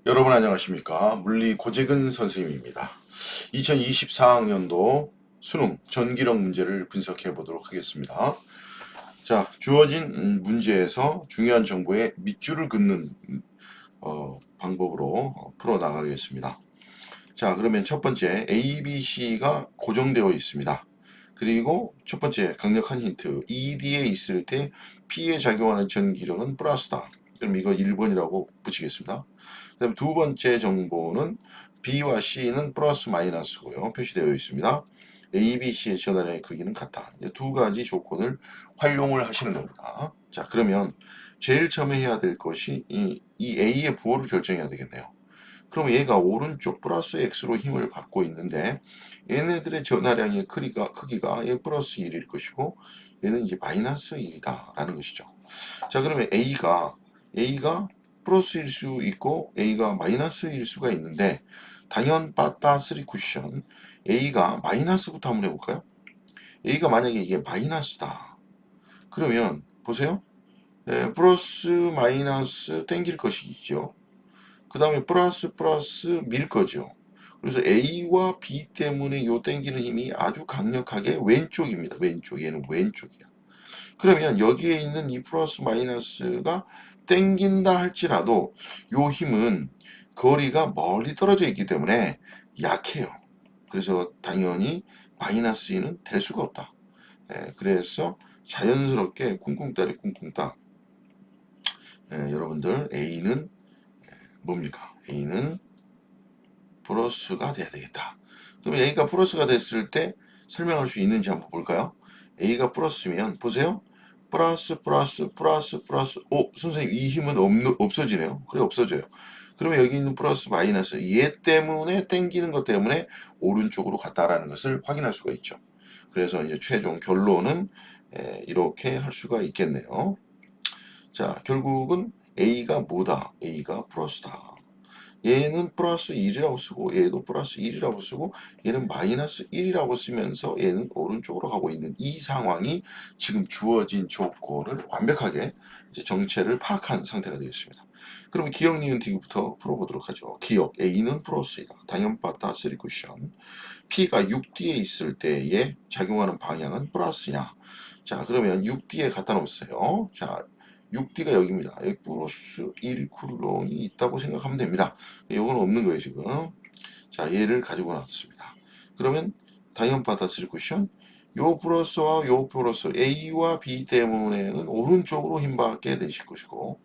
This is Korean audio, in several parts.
여러분 안녕하십니까? 물리 고재근 선생님입니다. 2024학년도 수능 전기력 문제를 분석해 보도록 하겠습니다. 자, 주어진 문제에서 중요한 정보에 밑줄을 긋는 방법으로 풀어 나가겠습니다. 자, 그러면 첫 번째 A, B, C가 고정되어 있습니다. 그리고 첫 번째 강력한 힌트 ED에 있을 때 P에 작용하는 전기력은 플러스다. 그럼 이거 1번이라고 붙이겠습니다. 그다음 두 번째 정보는 B와 C는 플러스 마이너스고요. 표시되어 있습니다. A, B, C의 전환의 크기는 같다. 두 가지 조건을 활용을 하시는 겁니다. 자, 그러면 제일 처음에 해야 될 것이 이 A의 부호를 결정해야 되겠네요. 그럼 얘가 오른쪽 플러스 X로 힘을 받고 있는데 얘네들의 전하량의 크기가 얘 플러스 1일 것이고 얘는 이제 마이너스 1이다 라는 것이죠. 자, 그러면 A가 플러스일 수 있고 A가 마이너스일 수가 있는데 당연 빠따 3 쿠션 A가 마이너스부터 한번 해볼까요? A가 만약에 이게 마이너스다. 그러면 보세요. 플러스 마이너스 땡길 것이죠. 그 다음에 플러스 밀 거죠. 그래서 A와 B 때문에 요 땡기는 힘이 아주 강력하게 왼쪽입니다. 왼쪽. 얘는 왼쪽이야. 그러면 여기에 있는 이 플러스 마이너스가 땡긴다 할지라도 요 힘은 거리가 멀리 떨어져 있기 때문에 약해요. 그래서 당연히 마이너스 2는 될 수가 없다. 그래서 자연스럽게 쿵쿵따리 쿵쿵따. 여러분들 A는 뭡니까? A는 플러스가 돼야 되겠다. 그럼 A가 플러스가 됐을 때 설명할 수 있는지 한번 볼까요? A가 플러스면 보세요. 플러스. 오, 선생님 이 힘은 없어지네요. 그래 없어져요. 그러면 여기 있는 플러스 마이너스 얘 때문에 땡기는 것 때문에 오른쪽으로 갔다라는 것을 확인할 수가 있죠. 그래서 이제 최종 결론은 이렇게 할 수가 있겠네요. 자, 결국은 A가 뭐다? A가 플러스다. 얘는 플러스 1이라고 쓰고 얘도 플러스 1이라고 쓰고 얘는 마이너스 1이라고 쓰면서 얘는 오른쪽으로 가고 있는 이 상황이 지금 주어진 조건을 완벽하게 이제 정체를 파악한 상태가 되겠습니다. 그러면 기억 니은 디귿부터 풀어보도록 하죠. 기억 A는 플러스이다. 당연바타 3 쿠션. P가 6D에 있을 때에 작용하는 방향은 플러스냐. 자, 그러면 6D에 갖다 놓으세요. 자, 6D가 여기입니다. 여기 플러스 1 쿨롱이 있다고 생각하면 됩니다. 이건 없는 거예요, 지금. 자, 얘를 가지고 나왔습니다. 그러면 다이언 바타스 쿠션 요 플러스와 요 플러스 A와 B 때문에는 오른쪽으로 힘받게 되실 것이고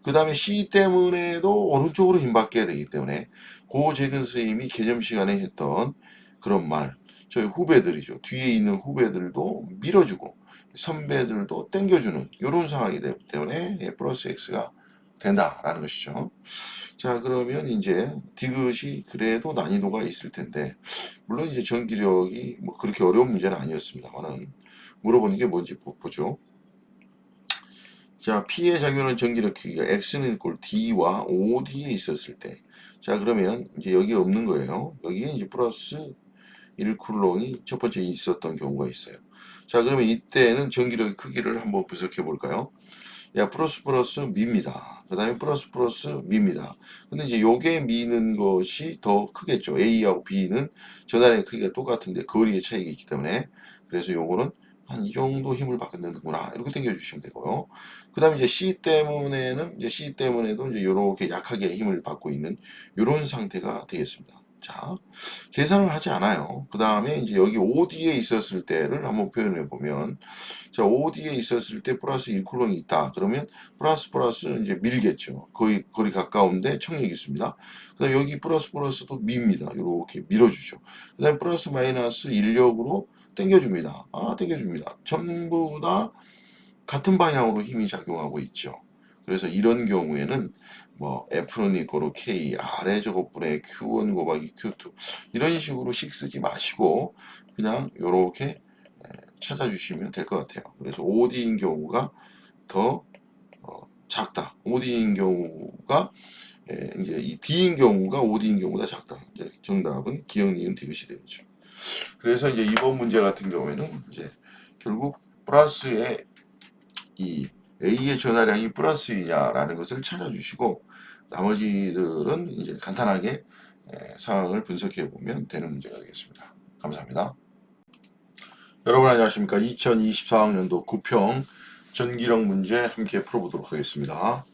그 다음에 C 때문에도 오른쪽으로 힘받게 되기 때문에 고재근 선생님이 개념 시간에 했던 그런 말 저희 후배들이죠. 뒤에 있는 후배들도 밀어주고 선배들도 땡겨주는 이런 상황이 되기 때문에 플러스 X가 된다라는 것이죠. 자, 그러면 이제 디귿이 그래도 난이도가 있을 텐데 물론 이제 전기력이 뭐 그렇게 어려운 문제는 아니었습니다만은 물어보는 게 뭔지 보죠. 자, P에 작용하는 전기력 크기가 X는 꼴 D와 OD에 있었을 때. 자, 그러면 이제 여기 없는 거예요. 여기에 이제 플러스 1쿨롱이 첫 번째 있었던 경우가 있어요. 자, 그러면 이때는 전기력의 크기를 한번 분석해 볼까요? 야, 플러스 미입니다. 그 다음에 플러스 미입니다. 근데 이제 요게 미는 것이 더 크겠죠. A하고 B는 전환의 크기가 똑같은데 거리의 차이가 있기 때문에. 그래서 요거는 한 이 정도 힘을 받는구나. 이렇게 당겨주시면 되고요. 그 다음에 이제 C 때문에도 이제 요렇게 약하게 힘을 받고 있는 요런 상태가 되겠습니다. 자, 계산을 하지 않아요. 그 다음에 이제 여기 OD에 있었을 때를 한번 표현해 보면 자, OD에 있었을 때 플러스 1쿨롱이 있다. 그러면 플러스 이제 밀겠죠. 거의 거리 가까운데 청력이 있습니다. 그 다음에 여기 플러스도 밉니다. 이렇게 밀어주죠. 그 다음에 플러스 마이너스 인력으로 당겨줍니다. 당겨줍니다. 전부 다 같은 방향으로 힘이 작용하고 있죠. 그래서 이런 경우에는 뭐 F는 이꼬로 K, 아래 저것분의 Q1 곱하기 Q2 이런 식으로 식 쓰지 마시고 그냥 이렇게 찾아주시면 될 것 같아요. 그래서 OD인 경우가 더 작다. OD인 경우가 이제 이 D인 경우가 OD인 경우보다 작다. 이제 정답은 기억 니은 디귿이 되겠죠. 그래서 이제 이번 문제 같은 경우에는 이제 결국 플러스의 이 A의 전하량이 플러스이냐라는 것을 찾아주시고 나머지들은 이제 간단하게 상황을 분석해 보면 되는 문제가 되겠습니다. 감사합니다. 여러분 안녕하십니까. 2024학년도 9평 전기력 문제 함께 풀어보도록 하겠습니다.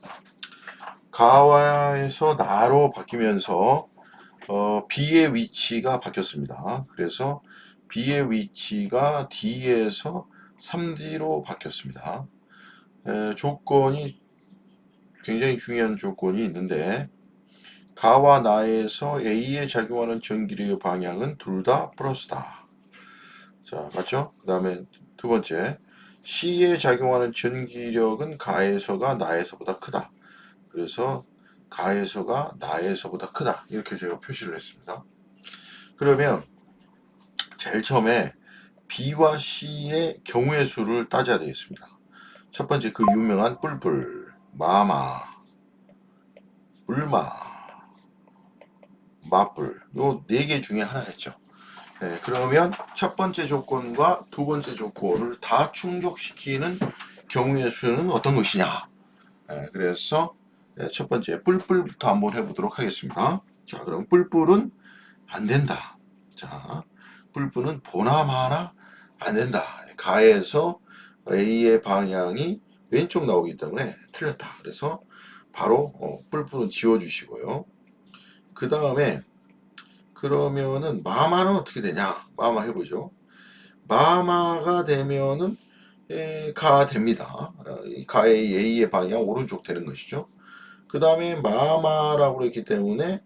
가와에서 나로 바뀌면서 B의 위치가 바뀌었습니다. 그래서 B의 위치가 D에서 3D로 바뀌었습니다. 조건이 굉장히 중요한 조건이 있는데 가와 나에서 A에 작용하는 전기력의 방향은 둘 다 플러스다. 자, 맞죠? 그 다음에 두 번째, C에 작용하는 전기력은 가에서가 나에서보다 크다. 그래서 가에서가 나에서보다 크다. 이렇게 제가 표시를 했습니다. 그러면 제일 처음에 B와 C의 경우의 수를 따져야 되겠습니다. 첫 번째 그 유명한 뿔뿔, 마마, 울마, 마뿔 요 네 개 중에 하나겠죠. 네, 그러면 첫 번째 조건과 두 번째 조건을 다 충족시키는 경우의 수는 어떤 것이냐. 네, 그래서 첫 번째 뿔뿔부터 한번 해보도록 하겠습니다. 자, 그럼 뿔뿔은 안 된다. 자, 뿔뿔은 보나마나 안 된다. 가에서 A의 방향이 왼쪽 나오기 때문에 틀렸다. 그래서 바로 뿔뿔은 지워주시고요. 그 다음에 그러면은 마마는 어떻게 되냐? 마마 해보죠. 마마가 되면은 가 됩니다. 가의 A의 방향 오른쪽 되는 것이죠. 그 다음에 마마라고 했기 때문에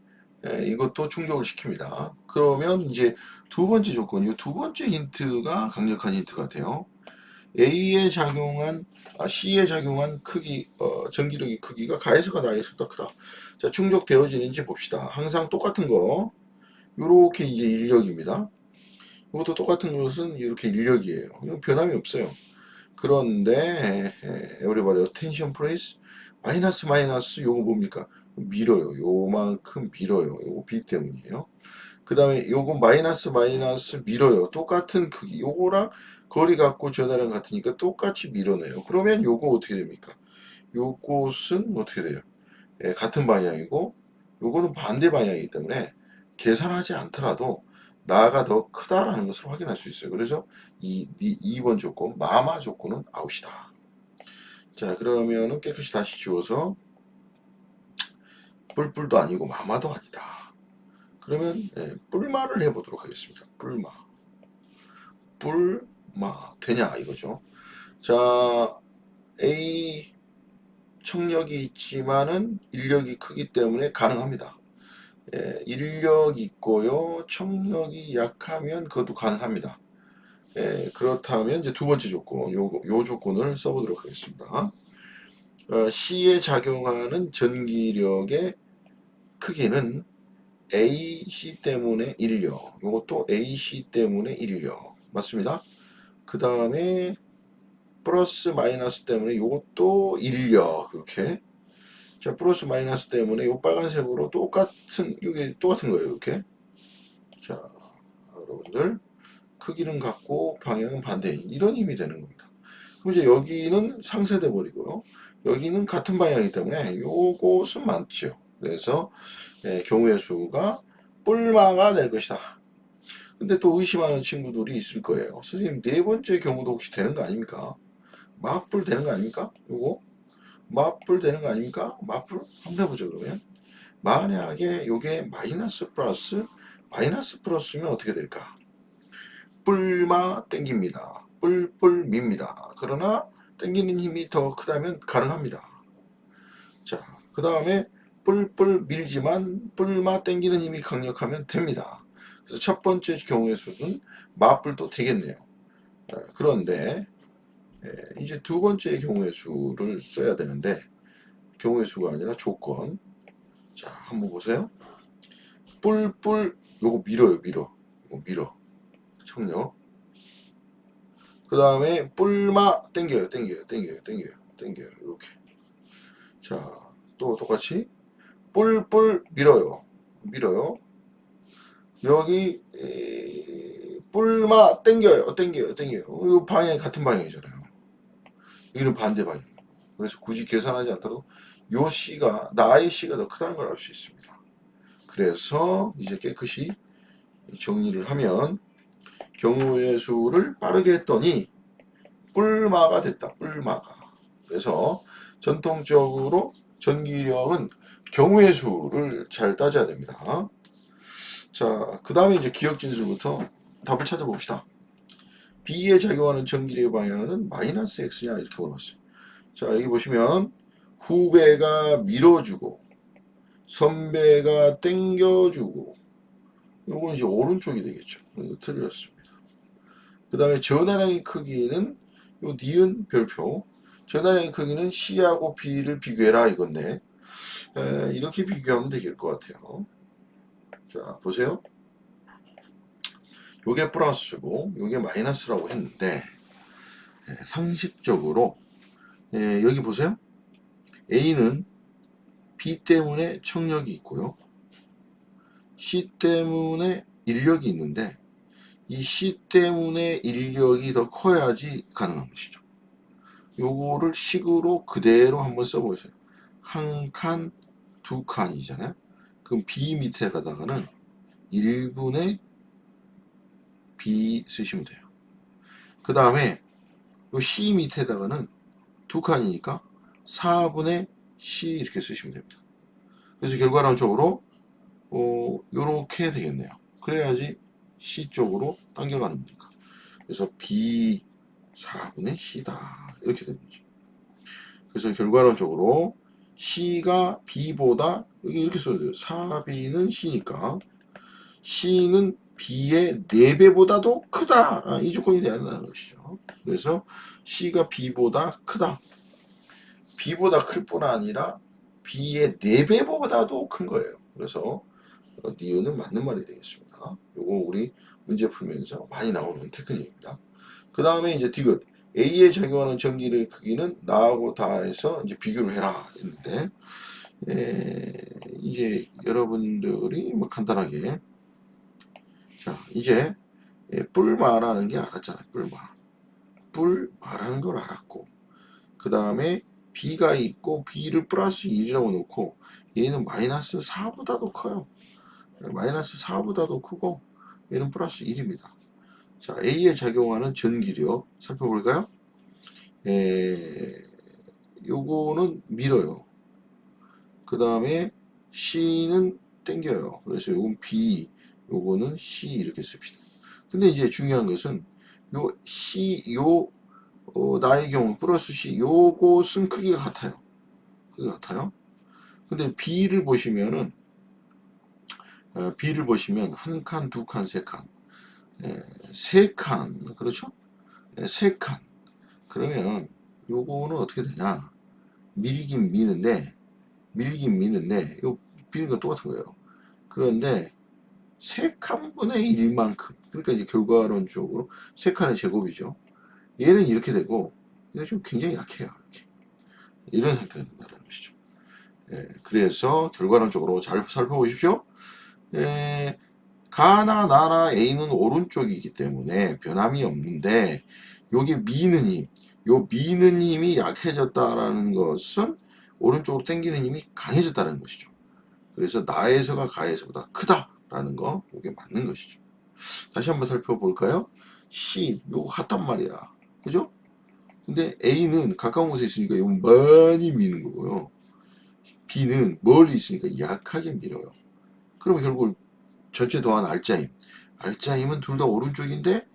이것도 충족을 시킵니다. 그러면 이제 두 번째 조건, 이 두 번째 힌트가 강력한 힌트 같아요. A에 작용한 C에 작용한 크기, 전기력의 크기가 가에서가 나에서보다 크다. 자, 충족되어지는지 봅시다. 항상 똑같은 거, 요렇게 이제 인력입니다. 이것도 똑같은 것은 이렇게 인력이에요. 이건 변함이 없어요. 그런데 everybody attention please. 마이너스 마이너스 요거 뭡니까? 밀어요. 요만큼 밀어요. 요거 B 때문이에요. 그 다음에 요거 마이너스 마이너스 밀어요. 똑같은 크기. 요거랑 거리 갖고 전화량 같으니까 똑같이 밀어내요. 그러면 요거 어떻게 됩니까? 요것은 어떻게 돼요? 같은 방향이고 요거는 반대 방향이기 때문에 계산하지 않더라도 나가 더 크다라는 것을 확인할 수 있어요. 그래서 2번 조건, 마마 조건은 아웃이다. 자, 그러면은 깨끗이 다시 지워서 뿔뿔도 아니고 마마도 아니다. 그러면 뿔마를 해보도록 하겠습니다. 뿔마. 뿔마 되냐 이거죠. 자, A 청력이 있지만은 인력이 크기 때문에 가능합니다. 인력이 있고요. 청력이 약하면 그것도 가능합니다. 그렇다면 이제 두 번째 조건, 요 조건을 써보도록 하겠습니다. C에 작용하는 전기력의 크기는 AC 때문에 인력, 요것도 AC 때문에 인력, 맞습니다. 그 다음에 플러스 마이너스 때문에 요것도 인력, 이렇게. 자, 플러스 마이너스 때문에 요 빨간색으로 똑같은, 이게 똑같은 거예요, 이렇게. 자, 여러분들. 크기는 같고 방향은 반대인 이런 힘이 되는 겁니다. 그럼 이제 여기는 상쇄돼 버리고요. 여기는 같은 방향이기 때문에 요것은 맞죠. 그래서 경우의 수가 뿔마가 될 것이다. 근데 또 의심하는 친구들이 있을 거예요. 선생님 네 번째 경우도 혹시 되는 거 아닙니까? 맞불 되는 거 아닙니까? 요거 맞불 되는 거 아닙니까? 맞불 한번 해보죠. 그러면 만약에 요게 마이너스 플러스면 어떻게 될까? 뿔마 땡깁니다. 뿔뿔 밉니다. 그러나 땡기는 힘이 더 크다면 가능합니다. 자, 그 다음에 뿔뿔 밀지만 뿔마 땡기는 힘이 강력하면 됩니다. 그래서 첫 번째 경우의 수는 맞불도 되겠네요. 그런데 이제 두 번째 경우의 수를 써야 되는데 경우의 수가 아니라 조건. 자, 한번 보세요. 뿔뿔 요거 밀어요. 밀어. 청력. 그 다음에 뿔마 땡겨요. 이렇게. 자, 또 똑같이 뿔뿔 밀어요. 여기 뿔마 땡겨요. 이 방향이 같은 방향이잖아요. 여기는 반대 방향. 그래서 굳이 계산하지 않더라도 요 C가 나의 C가 더 크다는 걸 알 수 있습니다. 그래서 이제 깨끗이 정리를 하면 경우의 수를 빠르게 했더니 뿔마가 됐다. 뿔마가. 그래서 전통적으로 전기력은 경우의 수를 잘 따져야 됩니다. 자, 그 다음에 이제 기억 진술부터 답을 찾아봅시다. B에 작용하는 전기력의 방향은 마이너스 X냐 이렇게 물어봤어요. 자, 여기 보시면 후배가 밀어주고 선배가 땡겨주고 요건 이제 오른쪽이 되겠죠. 이거 틀렸습니다. 그 다음에 전화량의 크기는 요 니은 별표 전화량의 크기는 C하고 B를 비교해라 이건데 이렇게 비교하면 되길 것 같아요. 자 보세요. 요게 플러스고 요게 마이너스라고 했는데 상식적으로 여기 보세요. A는 B 때문에 청력이 있고요. C 때문에 인력이 있는데 이 C 때문에 인력이 더 커야지 가능한 것이죠. 요거를 식으로 그대로 한번 써보세요. 한 칸, 두 칸이잖아요. 그럼 B 밑에 가다가는 1분의 B 쓰시면 돼요. 그 다음에 요 C 밑에다가는 두 칸이니까 4분의 C 이렇게 쓰시면 됩니다. 그래서 결과론적으로 요렇게 되겠네요. 그래야지 C 쪽으로 당겨가는 거니까. 그래서 B 4분의 C다. 이렇게 되는 거죠. 그래서 결과론적으로 C가 B보다 여기 이렇게 써야 돼요. 4B는 C니까 C는 B의 4배보다도 크다. 이 조건이 돼야 한다는 것이죠. 그래서 C가 B보다 크다. B보다 클 뿐 아니라 B의 4배보다도 큰 거예요. 그래서 니은은 맞는 말이 되겠습니다. 요거 우리 문제 풀면서 많이 나오는 테크닉입니다. 그 다음에 이제 디귿. A에 작용하는 전기의 크기는 나하고 다해서 이제 비교를 해라 했는데 이제 여러분들이 뭐 간단하게 자 이제 뿔마라는 게 알았잖아요. 뿔마라는 걸 알았고 그 다음에 B가 있고 B를 플러스 1이라고 놓고 얘는 마이너스 4보다도 커요. 마이너스 4보다도 크고 얘는 플러스 1입니다. 자 A에 작용하는 전기력 살펴볼까요? 요거는 밀어요. 그 다음에 C는 땡겨요. 그래서 요건 B, 요거는 C 이렇게 씁시다. 근데 이제 중요한 것은 요 C, 나의 경우 플러스 C, 요것은 크기가 같아요. 크기가 같아요. 근데 B를 보시면은 B를 보시면 한 칸, 두 칸, 세 칸, 세 칸, 그렇죠? 세 칸. 그러면 요거는 어떻게 되냐? 밀긴 미는데 요 비는 건 똑같은 거예요. 그런데 세 칸분의 1만큼 그러니까 이제 결과론적으로 세 칸의 제곱이죠. 얘는 이렇게 되고 얘는 좀 굉장히 약해요. 이렇게. 이런 상태가 된다는 것이죠. 그래서 결과론적으로 잘 살펴보십시오. 가나 나나 A는 오른쪽이기 때문에 변함이 없는데 요게 미는 힘, 요 미는 힘이 약해졌다라는 것은 오른쪽으로 당기는 힘이 강해졌다는 것이죠. 그래서 나에서가 가에서보다 크다라는 거 이게 맞는 것이죠. 다시 한번 살펴볼까요? C 요거 같단 말이야. 그죠? 근데 A는 가까운 곳에 있으니까 이거 많이 미는 거고요. B는 멀리 있으니까 약하게 밀어요. 그러면 결국 전체 더한 알짜힘은 둘 다 오른쪽인데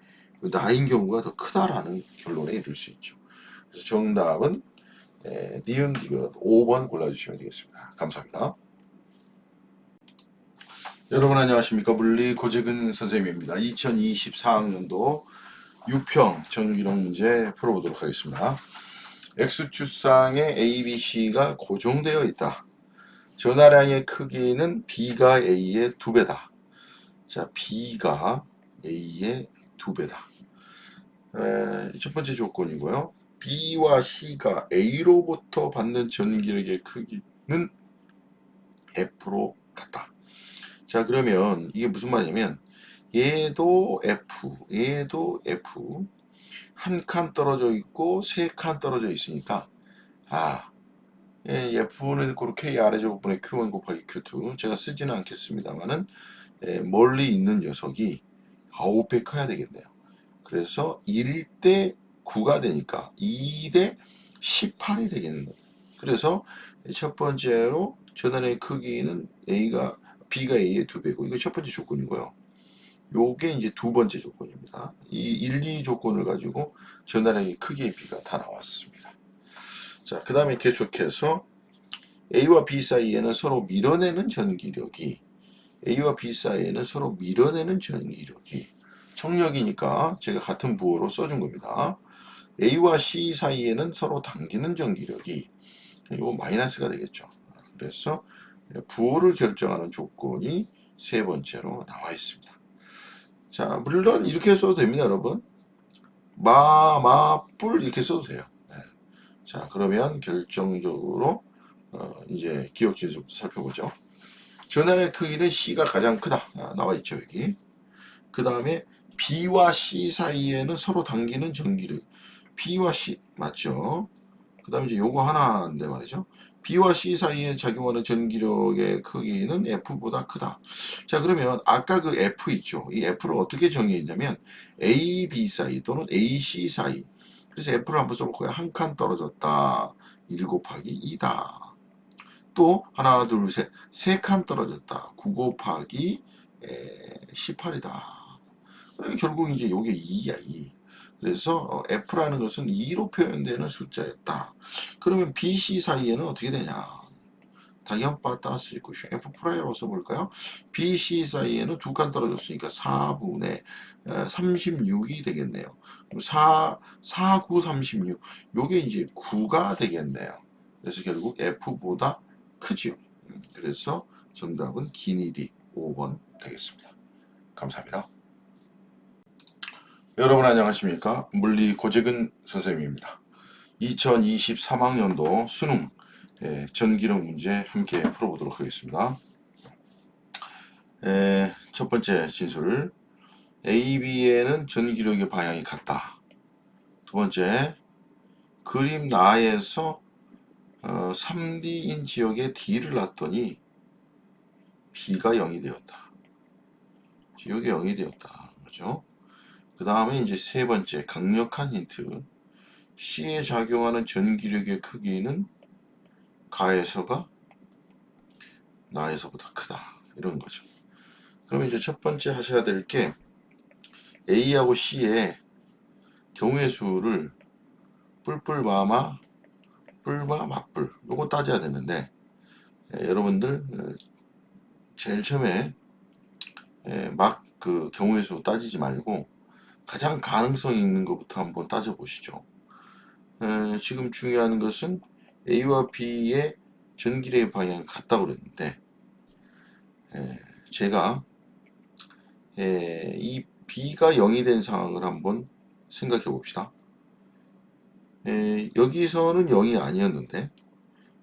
나인 경우가 더 크다라는 결론에 이를 수 있죠. 그래서 정답은 니은 디귿 5번 골라주시면 되겠습니다. 감사합니다. 여러분 안녕하십니까. 물리 고재근 선생님입니다. 2024학년도 6평 전기력 문제 풀어보도록 하겠습니다. X축상에 ABC가 고정되어 있다. 전하량의 크기는 B가 A의 2배다. 자, B가 A의 2배다. 첫 번째 조건이고요. B와 C가 A로부터 받는 전기력의 크기는 F로 같다. 자, 그러면 이게 무슨 말이냐면 얘도 F, 얘도 F 한 칸 떨어져 있고 세 칸 떨어져 있으니까 F는 고로 K 아래제곱분의 Q1 곱하기 Q2 제가 쓰지는 않겠습니다만은 멀리 있는 녀석이 9배 커야 되겠네요. 그래서 1대 9가 되니까 2대 18이 되겠는 거예요. 그래서 첫 번째로 전환의 크기는 B가 A의 2배고 이거 첫 번째 조건이고요. 요게 이제 두 번째 조건입니다. 이 1, 2 조건을 가지고 전환의 크기의 B가 다 나왔습니다. 자, 그 다음에 계속해서 A와 B 사이에는 서로 밀어내는 전기력이 A와 B 사이에는 서로 밀어내는 전기력이 청력이니까 제가 같은 부호로 써준 겁니다. A와 C 사이에는 서로 당기는 전기력이 이거 마이너스가 되겠죠. 그래서 부호를 결정하는 조건이 세 번째로 나와 있습니다. 자, 물론 이렇게 써도 됩니다, 여러분. 뿔 이렇게 써도 돼요. 네. 자, 그러면 결정적으로 이제 기억 진술부터 살펴보죠. 전환의 크기는 C가 가장 크다. 나와 있죠, 여기. 그 다음에 B와 C 사이에는 서로 당기는 전기력. B와 C 맞죠? 그 다음에 이제 요거 하나인데 말이죠. B와 C 사이에 작용하는 전기력의 크기는 F보다 크다. 자, 그러면 아까 그 F 있죠. 이 F를 어떻게 정의했냐면 A, B 사이 또는 A, C 사이. 그래서 F를 한번 써볼까요? 한 칸 떨어졌다. 1 곱하기 2다. 또 하나, 둘, 셋. 세 칸 떨어졌다. 9 곱하기 18이다. 결국 이제 요게 2야, 2. 그래서 F라는 것은 2로 표현되는 숫자였다. 그러면 B, C 사이에는 어떻게 되냐? 다기한 빠따스 이쿠션 F 프라이로 써볼까요? B, C 사이에는 두 칸 떨어졌으니까 4분의 36이 되겠네요. 그럼 4, 9, 36. 요게 이제 9가 되겠네요. 그래서 결국 F보다 크지요. 그래서 정답은 기니디 5번 되겠습니다. 감사합니다. 여러분 안녕하십니까? 물리 고재근 선생님입니다. 2023학년도 수능 전기력 문제 함께 풀어보도록 하겠습니다. 첫 번째 진술 AB에는 전기력의 방향이 같다. 두 번째 그림 나에서 3D인 지역에 D를 놨더니 B가 0이 되었다. 지역이 0이 되었다. 그렇죠? 그 다음에 이제 세 번째 강력한 힌트 C에 작용하는 전기력의 크기는 가에서가 나에서보다 크다. 이런 거죠. 그러면 이제 첫 번째 하셔야 될 게 A하고 C의 경우의 수를 뿔뿔마마, 뿔마, 맞뿔 요거 따져야 되는데 여러분들 제일 처음에 막 그 경우의 수 따지지 말고 가장 가능성 있는 것부터 한번 따져보시죠. 지금 중요한 것은 A와 B의 전기력의 방향이 같다고 그랬는데 제가 이 B가 0이 된 상황을 한번 생각해 봅시다. 여기서는 0이 아니었는데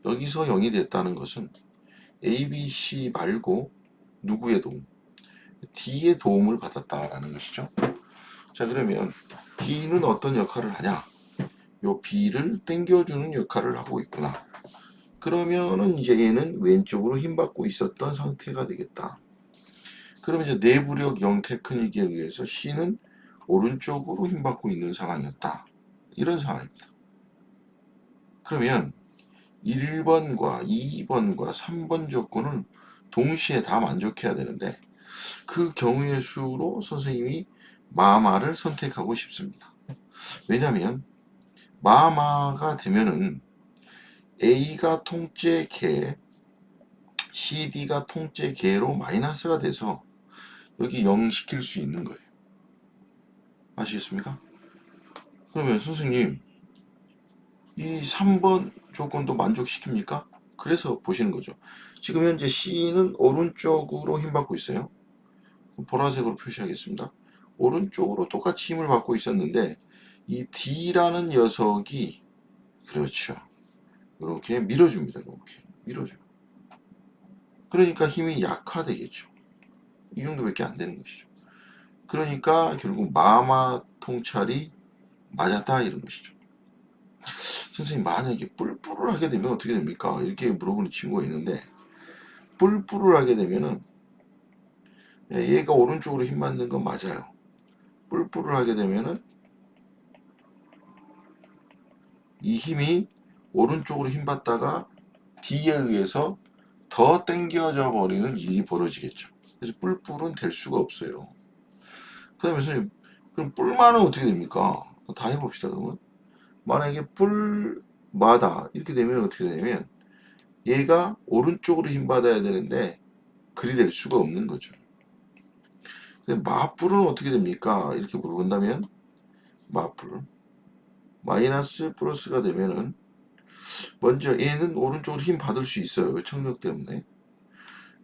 여기서 0이 됐다는 것은 A, B, C 말고 누구의 도움? D의 도움을 받았다라는 것이죠. 자, 그러면 D는 어떤 역할을 하냐? 요 B를 당겨주는 역할을 하고 있구나. 그러면은 이제 얘는 왼쪽으로 힘받고 있었던 상태가 되겠다. 그러면 이제 내부력 0 테크닉에 의해서 C는 오른쪽으로 힘받고 있는 상황이었다. 이런 상황입니다. 그러면 1번과 2번과 3번 조건을 동시에 다 만족해야 되는데 그 경우의 수로 선생님이 마마를 선택하고 싶습니다. 왜냐하면 마마가 되면은 A가 통째 개, CD가 통째 개로 마이너스가 돼서 여기 0 시킬 수 있는 거예요. 아시겠습니까? 그러면 선생님 이 3번 조건도 만족시킵니까? 그래서 보시는 거죠. 지금 현재 C는 오른쪽으로 힘받고 있어요. 보라색으로 표시하겠습니다. 오른쪽으로 똑같이 힘을 받고 있었는데 이 D라는 녀석이 그렇죠. 이렇게 밀어줍니다. 이렇게 밀어줘요. 그러니까 힘이 약화되겠죠. 이 정도밖에 안 되는 것이죠. 그러니까 결국 마마 통찰이 맞았다 이런 것이죠. 선생님 만약에 뿔뿔을 하게 되면 어떻게 됩니까? 이렇게 물어보는 친구가 있는데 뿔뿔을 하게 되면은 얘가 오른쪽으로 힘 받는 건 맞아요. 뿔뿔을 하게 되면은 이 힘이 오른쪽으로 힘 받다가 D에 의해서 더 당겨져 버리는 일이 벌어지겠죠. 그래서 뿔뿔은 될 수가 없어요. 그 다음에 선생님, 그럼 뿔만은 어떻게 됩니까? 다 해봅시다, 그러면. 만약에 뿔마다 이렇게 되면 어떻게 되냐면 얘가 오른쪽으로 힘 받아야 되는데 그리 될 수가 없는 거죠. 근데 마뿔은 어떻게 됩니까? 이렇게 물어본다면 마뿔 마이너스 플러스가 되면은 먼저 얘는 오른쪽으로 힘 받을 수 있어요. 청력 때문에.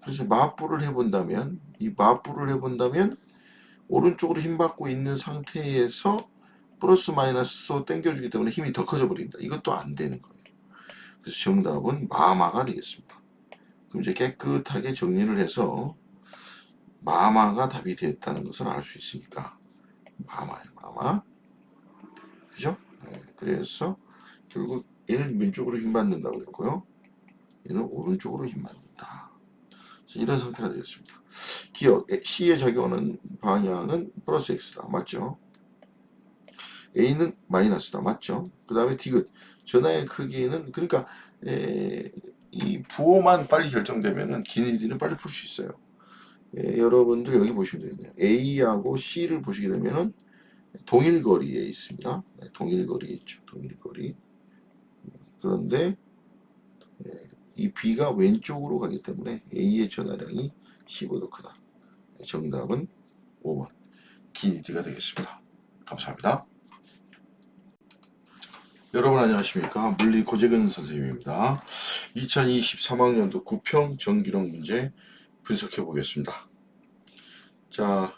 그래서 마뿔을 해본다면 이 마뿔을 해본다면 오른쪽으로 힘 받고 있는 상태에서 플러스 마이너스로 당겨주기 때문에 힘이 더 커져 버립니다. 이것도 안 되는 거예요. 그래서 정답은 마마가 되겠습니다. 그럼 이제 깨끗하게 정리를 해서 마마가 답이 됐다는 것을 알 수 있으니까 마마예요. 마마. 그죠? 네, 그래서 결국 얘는 왼쪽으로 힘 받는다고 그랬고요. 얘는 오른쪽으로 힘 받는다. 이런 상태가 되겠습니다. 기억 C에 작용하는 방향은 플러스 X다. 맞죠? A는 마이너스다. 맞죠? 그 다음에 디귿 전하의 크기는 그러니까 이 부호만 빨리 결정되면은 기니디는 빨리 풀 수 있어요. 여러분들 여기 보시면 되겠네요. A하고 C를 보시게 되면은 동일 거리에 있습니다. 동일 거리에 있죠. 동일 거리. 그런데 이 B가 왼쪽으로 가기 때문에 A의 전하량이 15도 크다. 정답은 5번 기니디가 되겠습니다. 감사합니다. 여러분 안녕하십니까. 물리 고재근 선생님입니다. 2023학년도 9평 전기력 문제 분석해 보겠습니다. 자,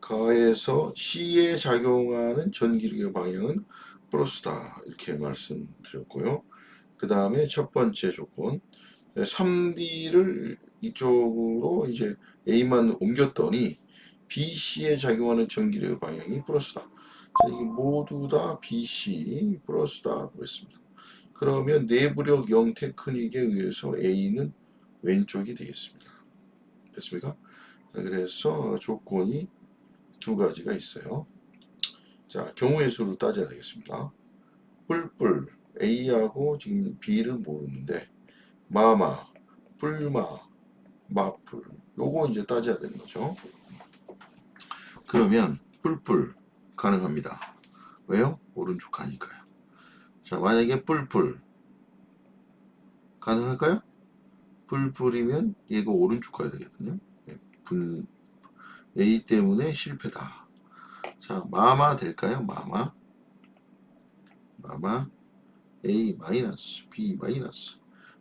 가에서 C에 작용하는 전기력의 방향은 플러스다. 이렇게 말씀드렸고요. 그 다음에 첫 번째 조건 3D를 이쪽으로 이제 A만 옮겼더니 BC에 작용하는 전기력의 방향이 플러스다. 자, 이게 모두 다 BC 플러스다 그랬습니다. 그러면 내부력 0 테크닉에 의해서 A는 왼쪽이 되겠습니다. 됐습니까? 그래서 조건이 두 가지가 있어요. 자, 경우의 수를 따져야 되겠습니다. 뿔뿔 A하고 지금 B를 모르는데 마마, 뿔마, 마뿔 요거 이제 따져야 되는 거죠. 그러면 뿔뿔 가능합니다. 왜요? 오른쪽 가니까요. 자, 만약에 뿔뿔 가능할까요? 뿔뿔이면 얘가 오른쪽 가야 되거든요. A 때문에 실패다. 자, 마마 될까요? 마마 A 마이너스 B 마이너스.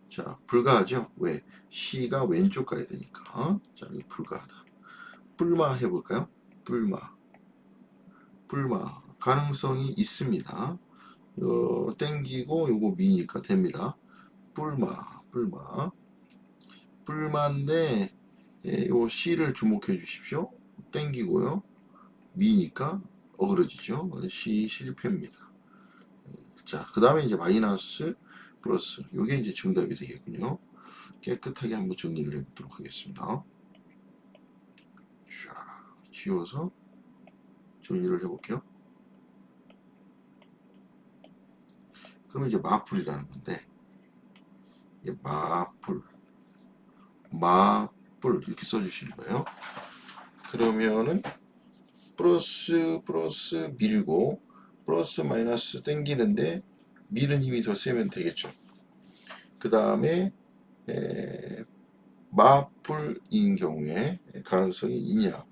자, 불가하죠? 왜? C가 왼쪽 가야 되니까. 자, 이거 불가하다. 뿔마 해볼까요? 뿔마 가능성이 있습니다. 땡기고 요거 미니까 됩니다. 뿔마인데 요 C를 주목해 주십시오. 땡기고요. 미니까 어그러지죠. C 실패입니다. 자, 그 다음에 이제 마이너스 플러스 요게 이제 정답이 되겠군요. 깨끗하게 한번 정리를 해보도록 하겠습니다. 자, 지워서 정리를 해볼게요. 그러면 이제 마풀이라는 건데 마풀 이렇게 써주시는 거예요. 그러면은 플러스 밀고 플러스 마이너스 땡기는데 미는 힘이 더 세면 되겠죠. 그 다음에 마풀인 경우에 가능성이 있냐?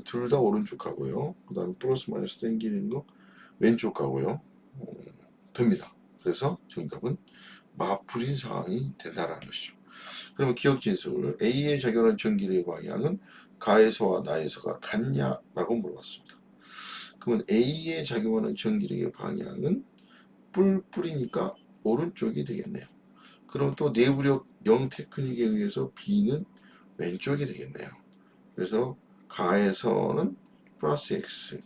둘 다 오른쪽 가고요. 그 다음에 플러스 마이너스 땡기는 거 왼쪽 가고요. 됩니다. 그래서 정답은 마풀인 상황이 된다라는 것이죠. 그러면 기억 진술 A에 작용하는 전기력의 방향은 가에서와 나에서가 같냐라고 물어봤습니다. 그러면 A에 작용하는 전기력의 방향은 뿔뿔이니까 오른쪽이 되겠네요. 그럼 또 내부력 0 테크닉에 의해서 B는 왼쪽이 되겠네요. 그래서 가에서는 플러스 X,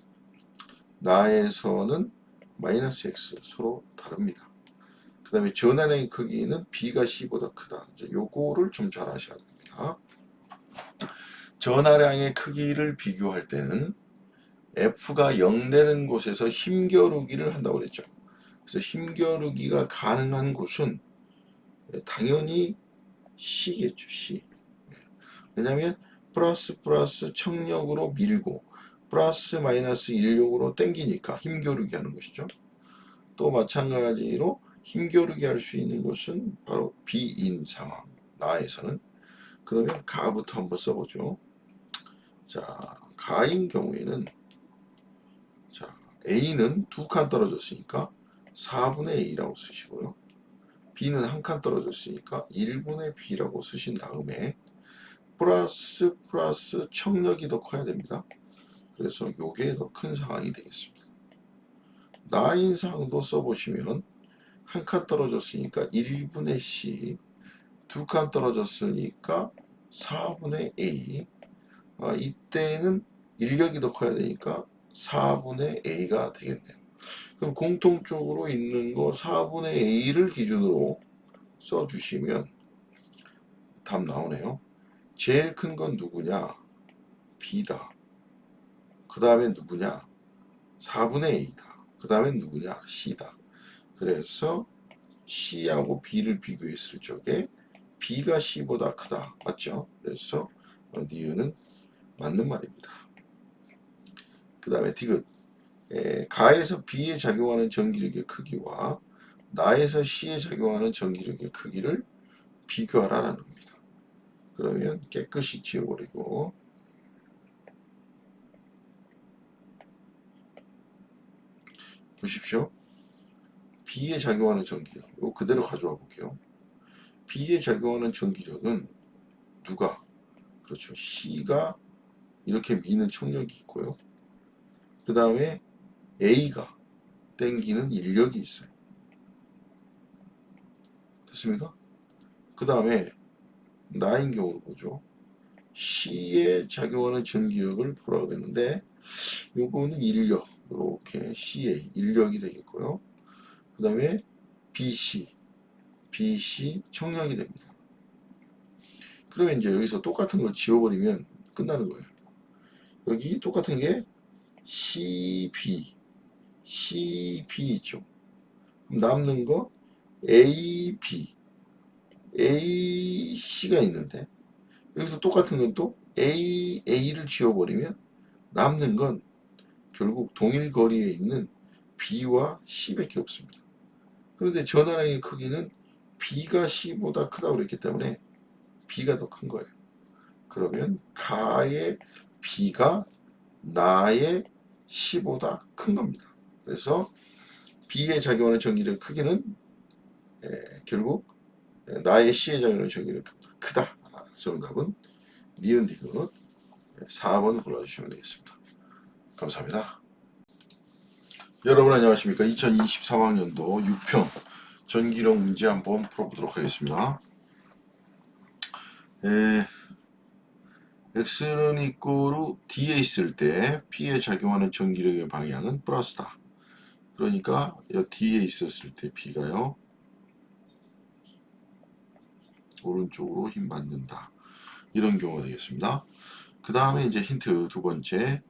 나에서는 마이너스 X 서로 다릅니다. 다음에 전환의 크기는 B가 C보다 크다. 이제 요거를 좀 잘 아셔야 됩니다. 전하량의 크기를 비교할 때는 F가 0 되는 곳에서 힘겨루기를 한다고 그랬죠. 그래서 힘겨루기가 가능한 곳은 당연히 C겠죠. C. 왜냐하면 플러스 플러스 청력으로 밀고 플러스 마이너스 인력으로 땡기니까 힘겨루기 하는 것이죠. 또 마찬가지로 힘겨루기 할 수 있는 것은 바로 B인 상황. 나에서는. 그러면 가부터 한번 써보죠. 자, 가인 경우에는 자, A는 2칸 떨어졌으니까 4분의 A라고 쓰시고요. B는 1칸 떨어졌으니까 1분의 B라고 쓰신 다음에 플러스 플러스 청력이 더 커야 됩니다. 그래서 요게 더 큰 상황이 되겠습니다. 나인 상황도 써보시면 1칸 떨어졌으니까 1분의 C, 2칸 떨어졌으니까 4분의 A. 이때는 인력이 더 커야 되니까 4분의 A가 되겠네요. 그럼 공통적으로 있는 거 4분의 A를 기준으로 써주시면 답 나오네요. 제일 큰 건 누구냐? B다. 그 다음에 누구냐? 4분의 A다. 그 다음에 누구냐? C다. 그래서 C하고 B를 비교했을 적에 B가 C보다 크다. 맞죠? 그래서 니은은 맞는 말입니다. 그 다음에 디귿. 가에서 B에 작용하는 전기력의 크기와 나에서 C에 작용하는 전기력의 크기를 비교하라는 겁니다. 그러면 깨끗이 지워버리고 보십시오. B에 작용하는 전기력 이거 그대로 가져와 볼게요. B에 작용하는 전기력은 누가? 그렇죠. C가 이렇게 미는 청력이 있고요. 그 다음에 A가 땡기는 인력이 있어요. 됐습니까? 그 다음에 나인 경우를 보죠. C에 작용하는 전기력을 보라고 그랬는데 요거는 인력 이렇게 CA 인력이 되겠고요. 그 다음에 BC 청력이 됩니다. 그러면 이제 여기서 똑같은 걸 지워버리면 끝나는 거예요. 여기 똑같은 게 CB 있죠. 그럼 남는 거 AC가 있는데 여기서 똑같은 건 또 A를 지워버리면 남는 건 결국 동일 거리에 있는 B와 C밖에 없습니다. 그런데 전하량의 크기는 B가 C보다 크다고 그랬기 때문에 B가 더 큰 거예요. 그러면 가의 B가 나의 C보다 큰 겁니다. 그래서 B에 작용하는 전기력 크기는 결국 나의 C에 작용하는 전기력 크다. 정답은 니은 디귿 4번 골라주시면 되겠습니다. 감사합니다. 여러분 안녕하십니까. 2023학년도 6편 전기력 문제 한번 풀어보도록 하겠습니다. X는 이꼬르 D에 있을 때 P에 작용하는 전기력의 방향은 플러스다. 그러니까 D에 있었을 때 B가요 오른쪽으로 힘 받는다. 이런 경우가 되겠습니다. 그 다음에 이제 힌트 두 번째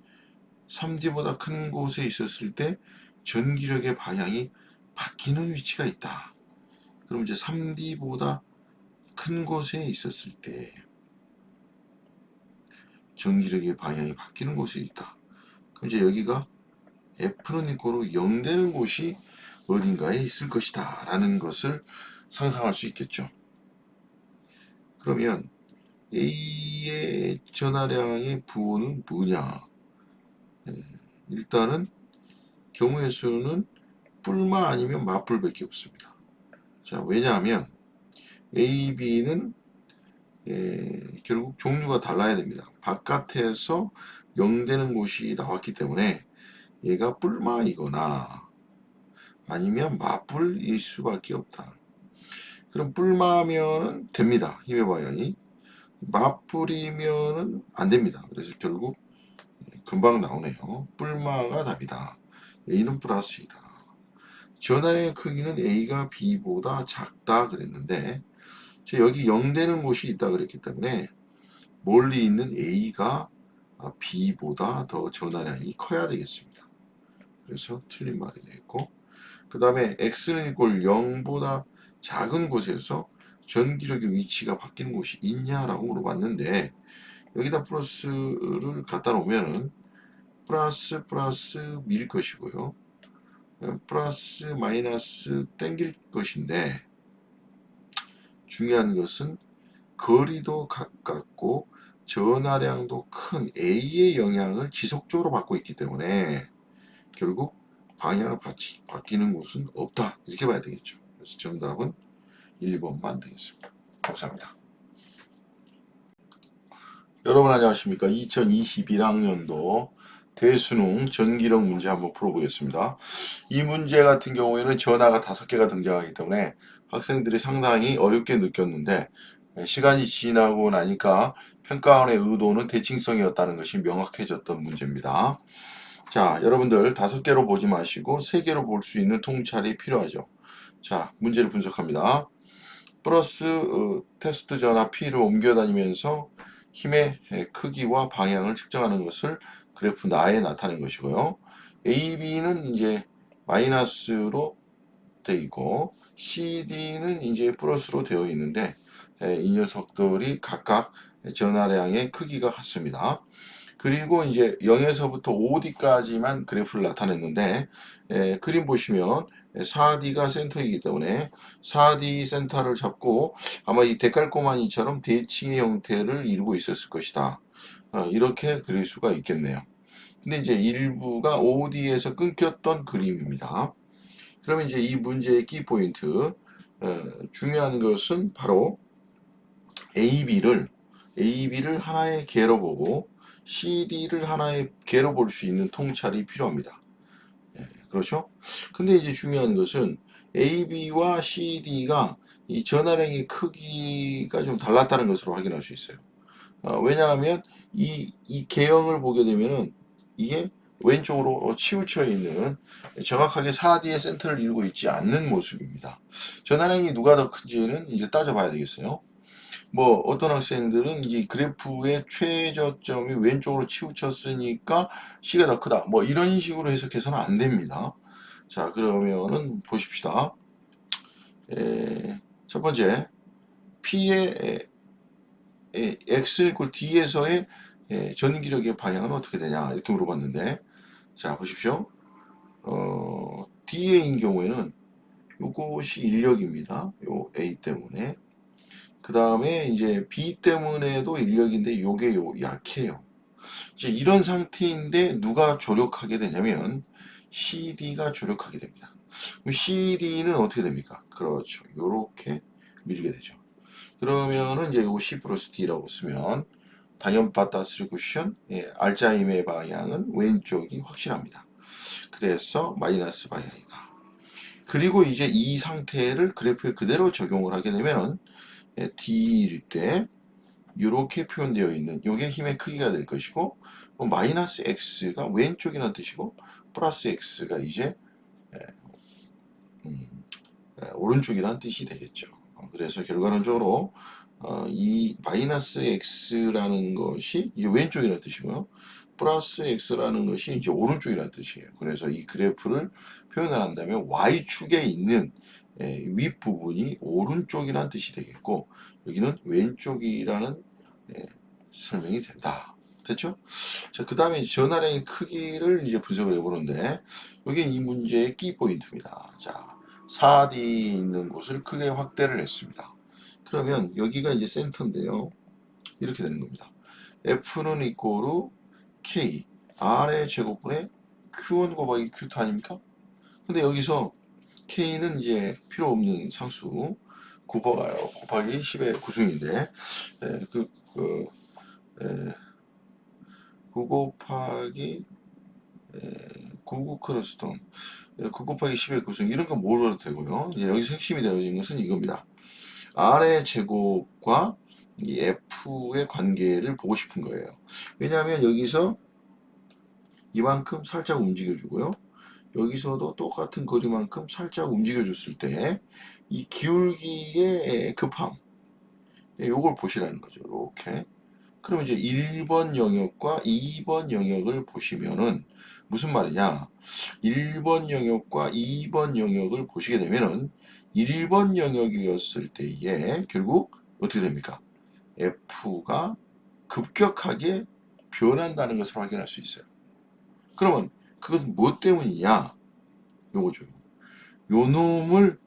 3D보다 큰 곳에 있었을 때 전기력의 방향이 바뀌는 위치가 있다. 그럼 이제 3D보다 큰 곳에 있었을 때 전기력의 방향이 바뀌는 곳이 있다. 그럼 이제 여기가 F는 이꼬르 0 되는 곳이 어딘가에 있을 것이다 라는 것을 상상할 수 있겠죠. 그러면 A의 전하량의 부호는 뭐냐? 일단은 경우의 수는 뿔마 아니면 맞뿔밖에 없습니다. 자, 왜냐하면 A, B는 결국 종류가 달라야 됩니다. 바깥에서 0 되는 곳이 나왔기 때문에 얘가 뿔마이거나 아니면 맞뿔일 수밖에 없다. 그럼 뿔마면은 됩니다. 힘의 방향이. 맞뿔이면은 안 됩니다. 그래서 결국 금방 나오네요. 뿔마가 답이다. A는 플러스이다. 전환의 크기는 A가 B보다 작다 그랬는데 여기 0 되는 곳이 있다 그랬기 때문에 멀리 있는 A가 B보다 더 전환량이 커야 되겠습니다. 그래서 틀린 말이 되겠고, 그 다음에 X는 이꼴 0보다 작은 곳에서 전기력의 위치가 바뀌는 곳이 있냐라고 물어봤는데, 여기다 플러스를 갖다 놓으면은 플러스 밀 것이고요, 플러스 마이너스 땡길 것인데, 중요한 것은 거리도 가깝고 전하량도 큰 A의 영향을 지속적으로 받고 있기 때문에 결국 방향을 바뀌는 곳은 없다, 이렇게 봐야 되겠죠. 그래서 정답은 1번만 되겠습니다. 감사합니다. 여러분 안녕하십니까. 2021학년도 대수능 전기력 문제 한번 풀어보겠습니다. 이 문제 같은 경우에는 전하가 5개가 등장하기 때문에 학생들이 상당히 어렵게 느꼈는데, 시간이 지나고 나니까 평가원의 의도는 대칭성이었다는 것이 명확해졌던 문제입니다. 자, 여러분들 5개로 보지 마시고 3개로 볼 수 있는 통찰이 필요하죠. 자, 문제를 분석합니다. 플러스 테스트 전하 P를 옮겨다니면서 힘의 크기와 방향을 측정하는 것을 그래프 나에 나타낸 것이고요. AB는 이제 마이너스로 되어 있고 CD는 이제 플러스로 되어 있는데, 이 녀석들이 각각 전하량의 크기가 같습니다. 그리고 이제 0에서부터 5D까지만 그래프를 나타냈는데, 그림 보시면 4D가 센터이기 때문에 4D 센터를 잡고 아마 이 데칼코마니처럼 대칭의 형태를 이루고 있었을 것이다. 이렇게 그릴 수가 있겠네요. 근데 이제 일부가 5D에서 끊겼던 그림입니다. 그러면 이제 이 문제의 키포인트, 중요한 것은 바로 AB를 하나의 개로 보고 CD를 하나의 개로 볼 수 있는 통찰이 필요합니다. 그렇죠? 근데 이제 중요한 것은 AB와 CD가 이 전하량의 크기가 좀 달랐다는 것으로 확인할 수 있어요. 왜냐하면 이 개형을 보게 되면은 이게 왼쪽으로 치우쳐 있는, 정확하게 4D의 센터를 이루고 있지 않는 모습입니다. 전하량이 누가 더 큰지는 이제 따져봐야 되겠어요. 뭐 어떤 학생들은 이 그래프의 최저점이 왼쪽으로 치우쳤으니까 C가 더 크다, 뭐 이런 식으로 해석해서는 안 됩니다. 자, 그러면은 보십시다. 첫 번째, P의 X 이퀄 D에서의 전기력의 방향은 어떻게 되냐, 이렇게 물어봤는데, 자 보십시오. D의 경우에는 요것이 인력입니다. 요 A 때문에. 그 다음에 이제 B 때문에도 인력인데 요게 약해요. 이제 이런 상태인데 누가 조력하게 되냐면 CD가 조력하게 됩니다. 그럼 CD는 어떻게 됩니까? 그렇죠. 요렇게 밀게 되죠. 그러면은 이제 요거 C 플러스 D라고 쓰면 당연바타스리 쿠션, 알짜임의 방향은 왼쪽이 확실합니다. 그래서 마이너스 방향이다. 그리고 이제 이 상태를 그래프에 그대로 적용을 하게 되면은 D일 때 이렇게 표현되어 있는 이게 힘의 크기가 될 것이고, 마이너스 X가 왼쪽이라는 뜻이고 플러스 X가 이제 오른쪽이라는 뜻이 되겠죠. 그래서 결과론적으로 이 마이너스 X라는 것이 이제 왼쪽이라는 뜻이고요, 플러스 X라는 것이 이제 오른쪽이라는 뜻이에요. 그래서 이 그래프를 표현을 한다면 Y축에 있는 윗부분이 오른쪽이라는 뜻이 되겠고, 여기는 왼쪽이라는 설명이 된다. 됐죠? 자, 그 다음에 전하량의 크기를 이제 분석을 해보는데, 이게 이 문제의 키 포인트입니다. 자, 4D 있는 곳을 크게 확대를 했습니다. 그러면 여기가 이제 센터인데요. 이렇게 되는 겁니다. F는 이꼬르 K, R의 제곱분의 Q1 곱하기 Q2 아닙니까? 근데 여기서 K는 이제 필요 없는 상수, 곱하기 10의 구승인데, 그, 그, 9 곱하기 99 크로스톤, 9 곱하기 10의 구승, 이런 건 모르도 되고요. 이제 여기서 핵심이 되어진 것은 이겁니다. R의 제곱과 이 F의 관계를 보고 싶은 거예요. 왜냐하면 여기서 이만큼 살짝 움직여주고요, 여기서도 똑같은 거리만큼 살짝 움직여줬을 때 이 기울기의 급함, 요걸 보시라는 거죠. 이렇게. 그러면 이제 1번 영역과 2번 영역을 보시면은 무슨 말이냐? 1번 영역과 2번 영역을 보시게 되면은 1번 영역이었을 때에 결국 어떻게 됩니까? F가 급격하게 변한다는 것을 확인할 수 있어요. 그러면 그것은 뭐 때문이냐? 요거죠. 요 놈을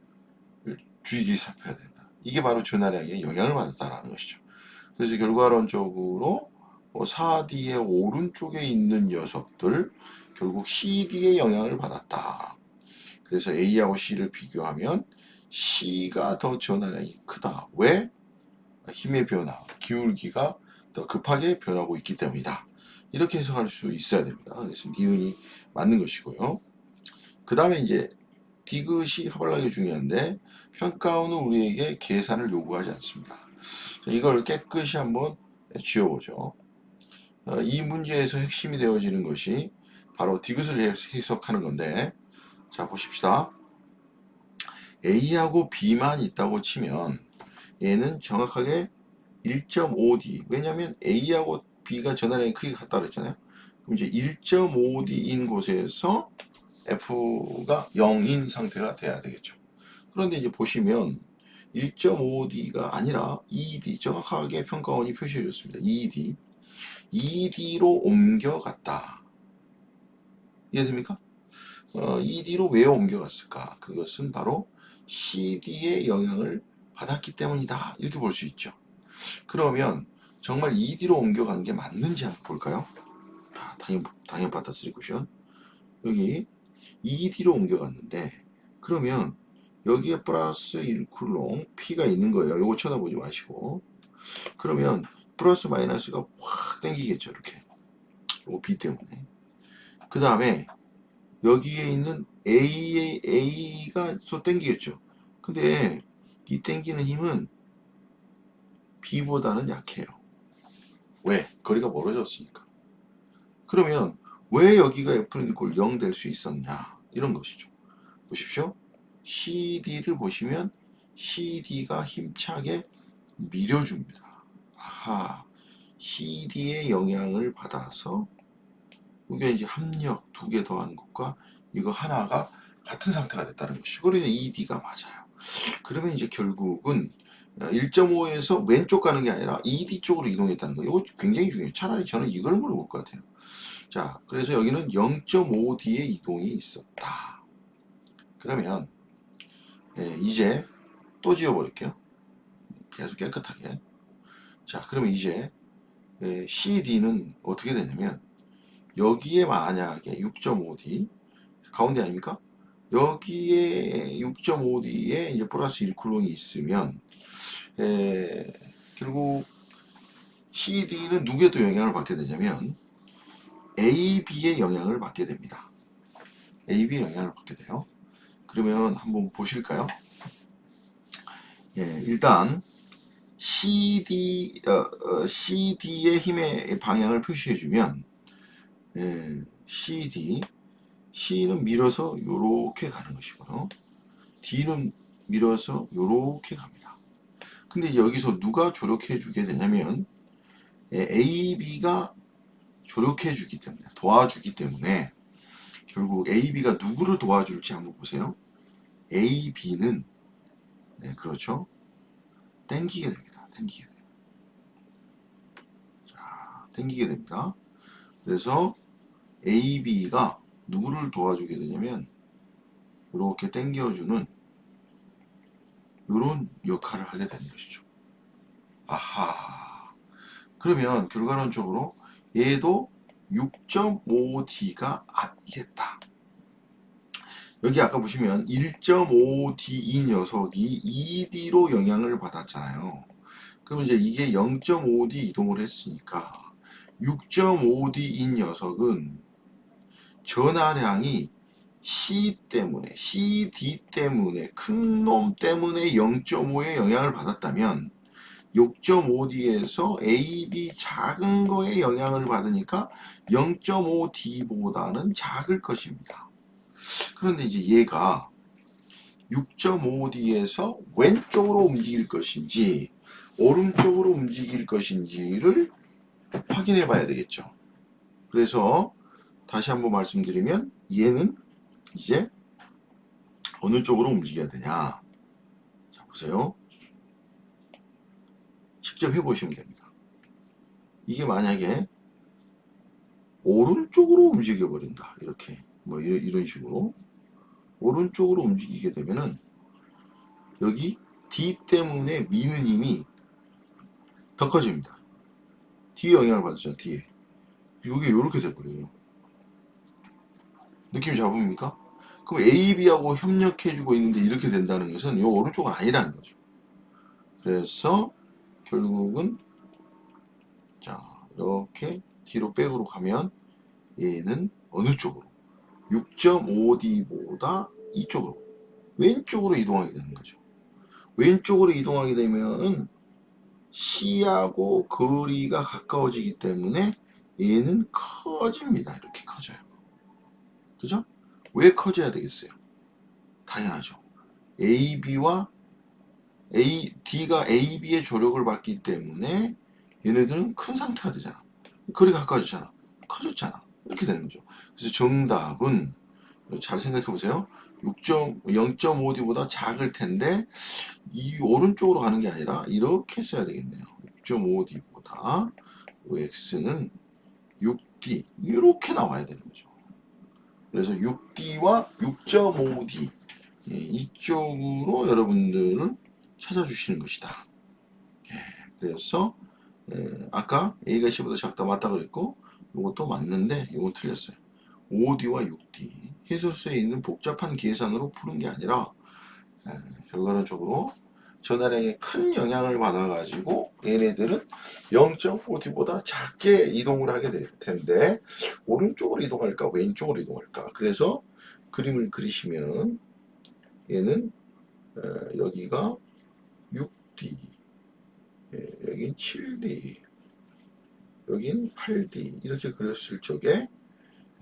주의 살펴야 된다. 이게 바로 전하량에 영향을 받았다라는 것이죠. 그래서 결과론적으로 4D의 오른쪽에 있는 녀석들 결국 CD의 영향을 받았다. 그래서 A하고 C를 비교하면 C가 더 전하량이 크다. 왜? 힘의 변화, 기울기가 더 급하게 변하고 있기 때문이다. 이렇게 해석할 수 있어야 됩니다. 그래서 니은이 맞는 것이고요. 그 다음에 이제 디귿이 하발나게 중요한데 평가원은 우리에게 계산을 요구하지 않습니다. 이걸 깨끗이 한번 지워보죠. 이 문제에서 핵심이 되어지는 것이 바로 디귿을 해석하는 건데, 자 보십시다. A하고 B만 있다고 치면 얘는 정확하게 1.5D, 왜냐하면 A하고 B가 전하량이 크게 같다 그랬잖아요. 그럼 이제 1.5D인 곳에서 F가 0인 상태가 돼야 되겠죠. 그런데 이제 보시면 1.5D가 아니라 2D, 정확하게 평가원이 표시해 줬습니다. 2D. 2D로 옮겨갔다. 이해됩니까? 2D로 왜 옮겨갔을까? 그것은 바로 CD의 영향을 받았기 때문이다. 이렇게 볼 수 있죠. 그러면 정말 2D로 옮겨간 게 맞는지 한번 볼까요? 당연 받아 쓰리 쿠션. 여기 2D로 옮겨갔는데, 그러면 여기에 플러스 1쿨롱 P가 있는 거예요. 요거 쳐다보지 마시고. 그러면 플러스 마이너스가 확 땡기겠죠. 이렇게. 요거 B 때문에. 그 다음에 여기에 있는 A가 또 땡기겠죠. 근데 이 땡기는 힘은 B보다는 약해요. 왜? 거리가 멀어졌으니까. 그러면 왜 여기가 F는 이꼴 0 될 수 있었냐? 이런 것이죠. 보십시오. CD를 보시면 CD가 힘차게 밀어줍니다. 아하, CD의 영향을 받아서 이게 이제 합력 2개 더하는 것과 이거 하나가 같은 상태가 됐다는 것이고, 그래서 ED가 맞아요. 그러면 이제 결국은 1.5에서 왼쪽 가는 게 아니라 ED 쪽으로 이동했다는 거예요. 이거 굉장히 중요해요. 차라리 저는 이걸 물어볼 것 같아요. 자, 그래서 여기는 0.5D의 이동이 있었다. 그러면 이제 또 지워버릴게요. 계속 깨끗하게. 자, 그러면 이제 CD는 어떻게 되냐면 여기에 만약에 6.5D 가운데 아닙니까? 여기에 6.5D에 이제 플러스 1쿨롱이 있으면 결국 CD는 누구에 또 영향을 받게 되냐면 AB의 영향을 받게 됩니다. AB의 영향을 받게 돼요. 그러면 한번 보실까요? 일단 CD의 힘의 방향을 표시해주면 C는 밀어서 요렇게 가는 것이고요. D는 밀어서 요렇게 갑니다. 근데 여기서 누가 조력해 주게 되냐면 AB가 조력해 주기 때문에, 도와주기 때문에 결국 AB가 누구를 도와줄지 한번 보세요. AB는 그렇죠. 땡기게 됩니다. 땡기게 돼요. 자, 땡기게 됩니다. 그래서 AB가 누구를 도와주게 되냐면 이렇게 땡겨주는 이런 역할을 하게 되는 것이죠. 아하. 그러면 결과론적으로 얘도 6.5D가 아니겠다. 여기 아까 보시면 1.5D 이 녀석이 2D로 영향을 받았잖아요. 그럼 이제 이게 0.5D 이동을 했으니까 6.5D 이 녀석은 전하량이 CD 때문에, 큰 놈 때문에 0.5의 영향을 받았다면 6.5D에서 AB 작은 거에 영향을 받으니까 0.5D보다는 작을 것입니다. 그런데 이제 얘가 6.5D에서 왼쪽으로 움직일 것인지 오른쪽으로 움직일 것인지를 확인해 봐야 되겠죠. 그래서 다시 한번 말씀드리면 얘는 이제 어느 쪽으로 움직여야 되냐. 자, 보세요. 직접 해보시면 됩니다. 이게 만약에 오른쪽으로 움직여 버린다. 이렇게 뭐 이런 식으로 오른쪽으로 움직이게 되면은 여기 D 때문에 미는 힘이 더 커집니다. D 영향을 받죠. D에. 이게 이렇게 돼버려요. 느낌 잡습니까? 그럼 AB하고 협력해주고 있는데 이렇게 된다는 것은 이 오른쪽은 아니라는 거죠. 그래서 결국은 자 이렇게 뒤로 백으로 가면 얘는 어느 쪽으로 6.5D보다 이쪽으로 왼쪽으로 이동하게 되는 거죠. 왼쪽으로 이동하게 되면은 C하고 거리가 가까워지기 때문에 얘는 커집니다. 이렇게 커져요. 그죠? 왜 커져야 되겠어요? 당연하죠. AB와 D가 AB의 조력을 받기 때문에 얘네들은 큰 상태가 되잖아. 거리가 가까워지잖아. 커졌잖아. 이렇게 되는 거죠. 그래서 정답은 잘 생각해 보세요. 0.5D보다 작을 텐데 이 오른쪽으로 가는 게 아니라 이렇게 써야 되겠네요. 6.5D보다 X는 6D 이렇게 나와야 되는 거죠. 그래서 6D와 6.5D 이쪽으로 여러분들을 찾아주시는 것이다. 그래서 아까 A가 C보다 작다 맞다 그랬고 이것도 맞는데 이건 틀렸어요. 5D와 6D 해설서에 있는 복잡한 계산으로 푸는 게 아니라 결과론적으로 전하량에 큰 영향을 받아가지고 얘네들은 0.5D보다 작게 이동을 하게 될 텐데 오른쪽으로 이동할까 왼쪽으로 이동할까. 그래서 그림을 그리시면 얘는 여기가 6D 여긴 7D 여긴 8D 이렇게 그렸을 적에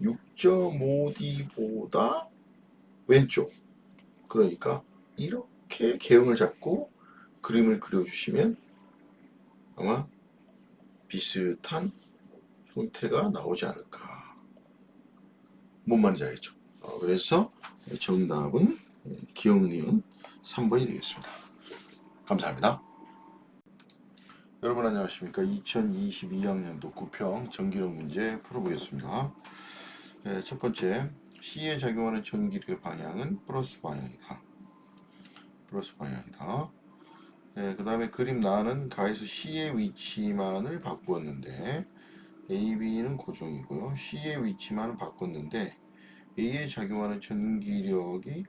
6.5D보다 왼쪽 그러니까 이렇게 개형을 잡고 그림을 그려주시면 아마 비슷한 형태가 나오지 않을까. 뭔 말인지 알겠죠? 그래서 정답은 기억니은 3번이 되겠습니다. 감사합니다. 여러분 안녕하십니까. 2022학년도 9평 전기력 문제 풀어보겠습니다. 첫 번째, C에 작용하는 전기력의 방향은 플러스 방향이다. 플러스 방향이다. 그 다음에 그림 나는 가에서 C의 위치만을 바꾸었는데 A, B는 고정이고요. C의 위치만을 바꿨는데 A에 작용하는 전기력이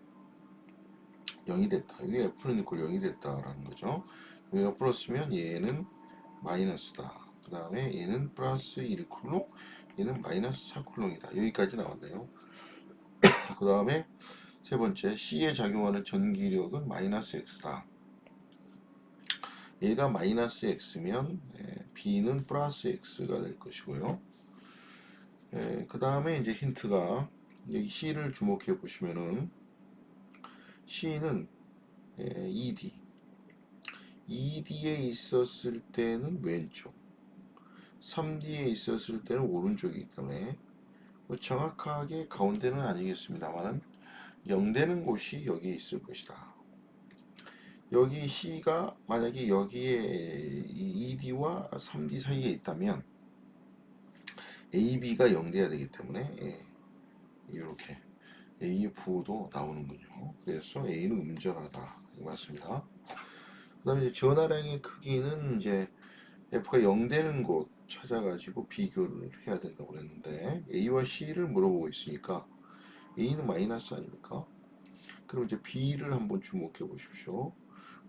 0이 됐다. 이게 F는 이꼴 0이 됐다라는 거죠. 여기가 플러스면 얘는 마이너스다. 그 다음에 얘는 플러스 1쿨롱, 얘는 마이너스 4쿨롱이다. 여기까지 나왔네요. 그 다음에 세 번째, C에 작용하는 전기력은 마이너스 X다. 얘가 마이너스 X면 B는 플러스 X가 될 것이고요. 그 다음에 이제 힌트가 여기 C를 주목해 보시면은 C는 ED, ED에 있었을 때는 왼쪽, 3D에 있었을 때는 오른쪽이기 때문에 뭐 정확하게 가운데는 아니겠습니다만은 0 되는 곳이 여기에 있을 것이다. 여기 C가 만약에 여기에 ED와 3D 사이에 있다면 AB가 0 돼야 되기 때문에 이렇게 A의 부호도 나오는군요. 그래서 A는 음절하다. 맞습니다. 그 다음에 전하량의 크기는 이제 F가 0 되는 곳 찾아가지고 비교를 해야 된다고 그랬는데 A와 C를 물어보고 있으니까 A는 마이너스 아닙니까? 그럼 이제 B를 한번 주목해 보십시오.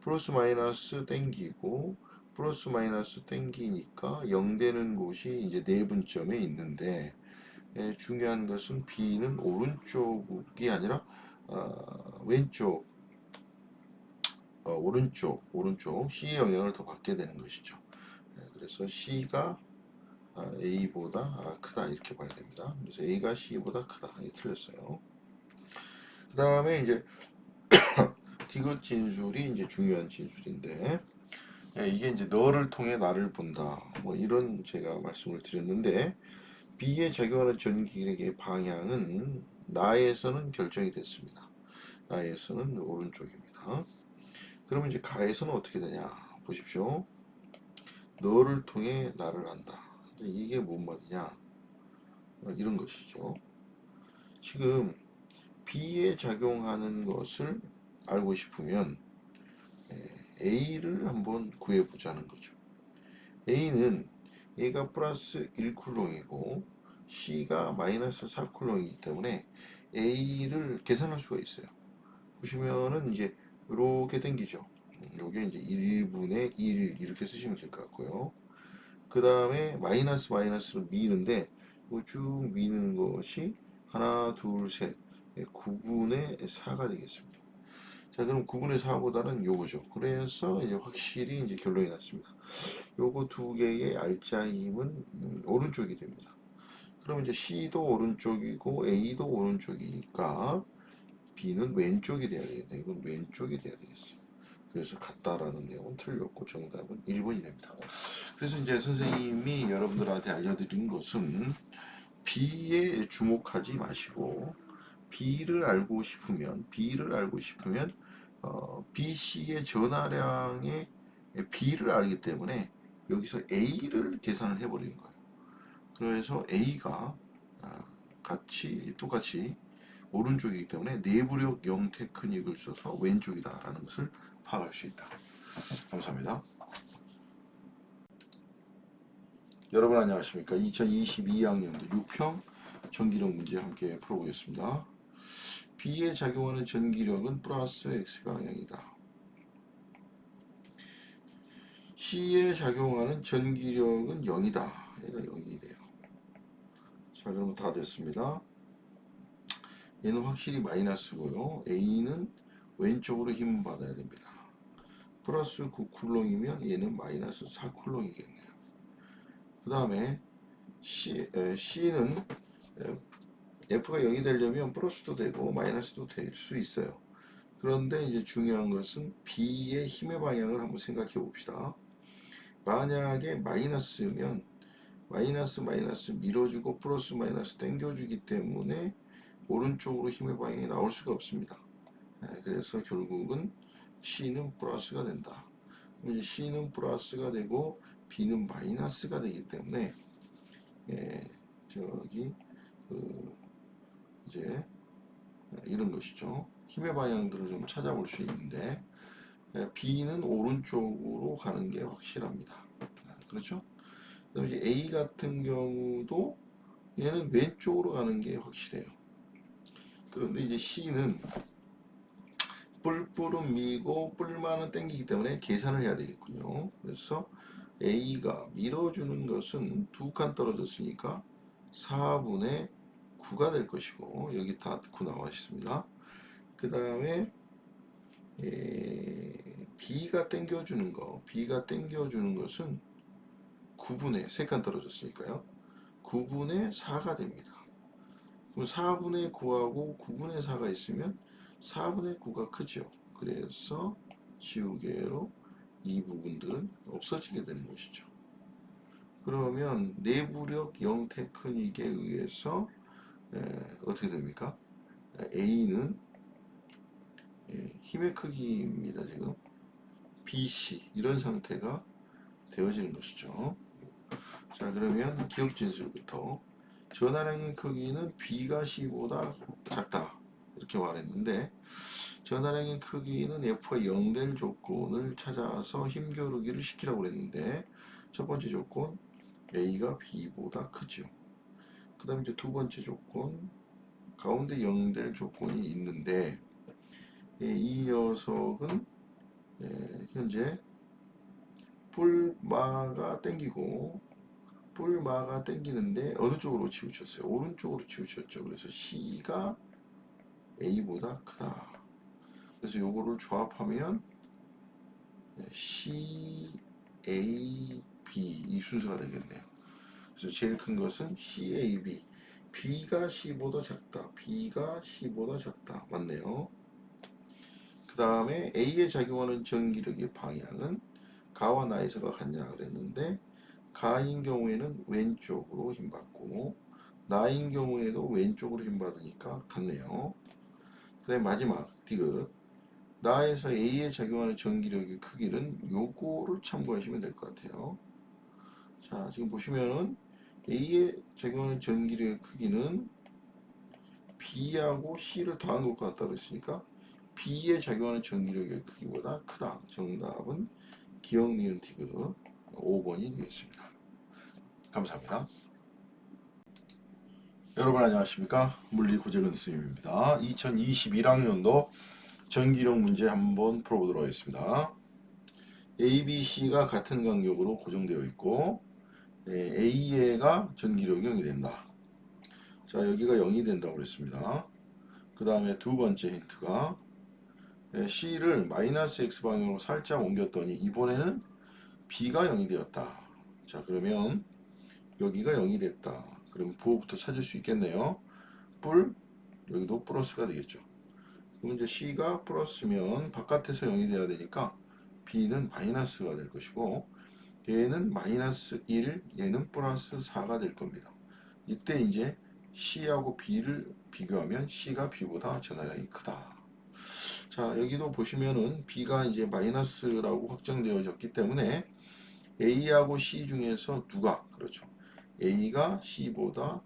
플러스 마이너스 땡기고 플러스 마이너스 땡기니까 0 되는 곳이 이제 내분점에 있는데 중요한 것은 B는 오른쪽이 아니라 왼쪽 오른쪽 C의 영향을 더 받게 되는 것이죠. 그래서 C가 A보다 크다 이렇게 봐야 됩니다. 그래서 A가 C보다 크다. 이게 틀렸어요. 그 다음에 이제 디귿 진술이 이제 중요한 진술인데, 예, 이게 이제 너를 통해 나를 본다. 뭐 이런 제가 말씀을 드렸는데, B에 작용하는 전기력의 방향은 나에서는 결정이 됐습니다. 나에서는 오른쪽입니다. 그러면 이제 가에서는 어떻게 되냐? 보십시오. 너를 통해 나를 안다. 이게 뭔 말이냐? 이런 것이죠. 지금 B에 작용하는 것을 알고 싶으면 A를 한번 구해보자는 거죠. A는 얘가 플러스 1쿨롱이고 C가 마이너스 4쿨롱이기 때문에 A를 계산할 수가 있어요. 보시면은 이제 이렇게 당기죠. 요게 이제 1분의 1 이렇게 쓰시면 될 것 같고요. 그 다음에 마이너스 마이너스로 미는데 쭉 미는 것이 하나 둘셋 9분의 4가 되겠습니다. 자, 그럼 9분의 4보다는 요거죠. 그래서 이제 확실히 이제 결론이 났습니다. 요거 두 개의 알짜 힘은 오른쪽이 됩니다. 그럼 이제 C도 오른쪽이고 A도 오른쪽이니까 B는 왼쪽이 돼야 되겠네. 이건 왼쪽이 돼야 되겠어요. 그래서 같다라는 내용은 틀렸고 정답은 1번이 됩니다. 그래서 이제 선생님이 여러분들한테 알려드린 것은 B에 주목하지 마시고 B를 알고 싶으면 BC의 전하량의 B를 알기 때문에 여기서 A를 계산을 해버리는 거예요. 그래서 A가 똑같이 오른쪽이기 때문에 내부력 0 테크닉을 써서 왼쪽이다라는 것을 파악할 수 있다. 감사합니다. 여러분 안녕하십니까. 2022학년도 6평 전기력 문제 함께 풀어보겠습니다. B에 작용하는 전기력은 플러스 X방향이다. C에 작용하는 전기력은 0이다. 얘가 0이래요. 자, 그러면 다 됐습니다. 얘는 확실히 마이너스고요. A는 왼쪽으로 힘을 받아야 됩니다. 플러스 9쿨롱이면 얘는 마이너스 4쿨롱이겠네요. 그 다음에 C는 F가 0이 되려면 플러스도 되고 마이너스도 될 수 있어요. 그런데 이제 중요한 것은 B의 힘의 방향을 한번 생각해 봅시다. 만약에 마이너스면 마이너스 마이너스 밀어주고 플러스 마이너스 당겨주기 때문에 오른쪽으로 힘의 방향이 나올 수가 없습니다. 그래서 결국은 C는 플러스가 된다. 이제 C는 플러스가 되고 B는 마이너스가 되기 때문에 저기 이제 이런 것이죠. 힘의 방향들을 좀 찾아볼 수 있는데 B는 오른쪽으로 가는 게 확실합니다. 그렇죠? 그다음에 이제 A 같은 경우도 얘는 왼쪽으로 가는 게 확실해요. 그런데 이제 C는 뿔뿔은 미고 뿔만은 땡기기 때문에 계산을 해야 되겠군요. 그래서 A가 밀어주는 것은 두 칸 떨어졌으니까 4분의 9가 될 것이고 여기 다 9 나와 있습니다. 그 다음에 B가 땡겨주는 것은 9분의 3칸 떨어졌으니까요. 9분의 4가 됩니다. 그럼 4분의 9하고 9분의 4가 있으면 4분의 9가 크죠. 그래서 지우개로 이 부분들은 없어지게 되는 것이죠. 그러면 내부력 0 테크닉에 의해서 어떻게 됩니까? A는 힘의 크기입니다. 지금 BC 이런 상태가 되어지는 것이죠. 자, 그러면 기억 진술부터 전하량의 크기는 B가 C보다 작다 이렇게 말했는데 전하량의 크기는 F가 0 될 조건을 찾아서 힘겨루기를 시키라고 그랬는데 첫 번째 조건 A가 B보다 크죠. 그 다음에 이제 두 번째 조건 가운데 0 될 조건이 있는데 이 녀석은 현재 뿔마가 땡기는데 어느 쪽으로 치우쳤어요? 오른쪽으로 치우쳤죠. 그래서 C가 A보다 크다. 그래서 요거를 조합하면 C, A, B 이 순서가 되겠네요. 그래서 제일 큰 것은 C, A, B. B가 C보다 작다. B가 C보다 작다. 맞네요. 그 다음에 A에 작용하는 전기력의 방향은 가와 나에서가 같냐 그랬는데 가인 경우에는 왼쪽으로 힘받고 나인 경우에도 왼쪽으로 힘받으니까 같네요. 그 다음에 마지막 디귿 나에서 A에 작용하는 전기력의 크기는 요거를 참고하시면 될 것 같아요. 자, 지금 보시면은 A에 작용하는 전기력의 크기는 B하고 C를 더한 것과 같다고 했으니까 B에 작용하는 전기력의 크기보다 크다. 정답은 기억, 니은, 디귿 5번이 되겠습니다. 감사합니다. 여러분 안녕하십니까? 물리 고재근 선생님입니다. 2021학년도 전기력 문제 한번 풀어보도록 하겠습니다. A, B, C가 같은 간격으로 고정되어 있고 A가 전기력이 0이 된다. 자, 여기가 0이 된다고 그랬습니다. 그 다음에 두 번째 힌트가 C를 마이너스 X 방향으로 살짝 옮겼더니 이번에는 B가 0이 되었다. 자, 그러면 여기가 0이 됐다. 그럼 부호부터 찾을 수 있겠네요. 여기도 플러스가 되겠죠. 그럼 이제 C가 플러스면 바깥에서 0이 돼야 되니까 B는 마이너스가 될 것이고 얘는 마이너스 1, 얘는 플러스 4가 될 겁니다. 이때 이제 C하고 B를 비교하면 C가 B보다 전하량이 크다. 자, 여기도 보시면은 B가 이제 마이너스라고 확정되어졌기 때문에 A하고 C 중에서 누가 그렇죠. A가 C보다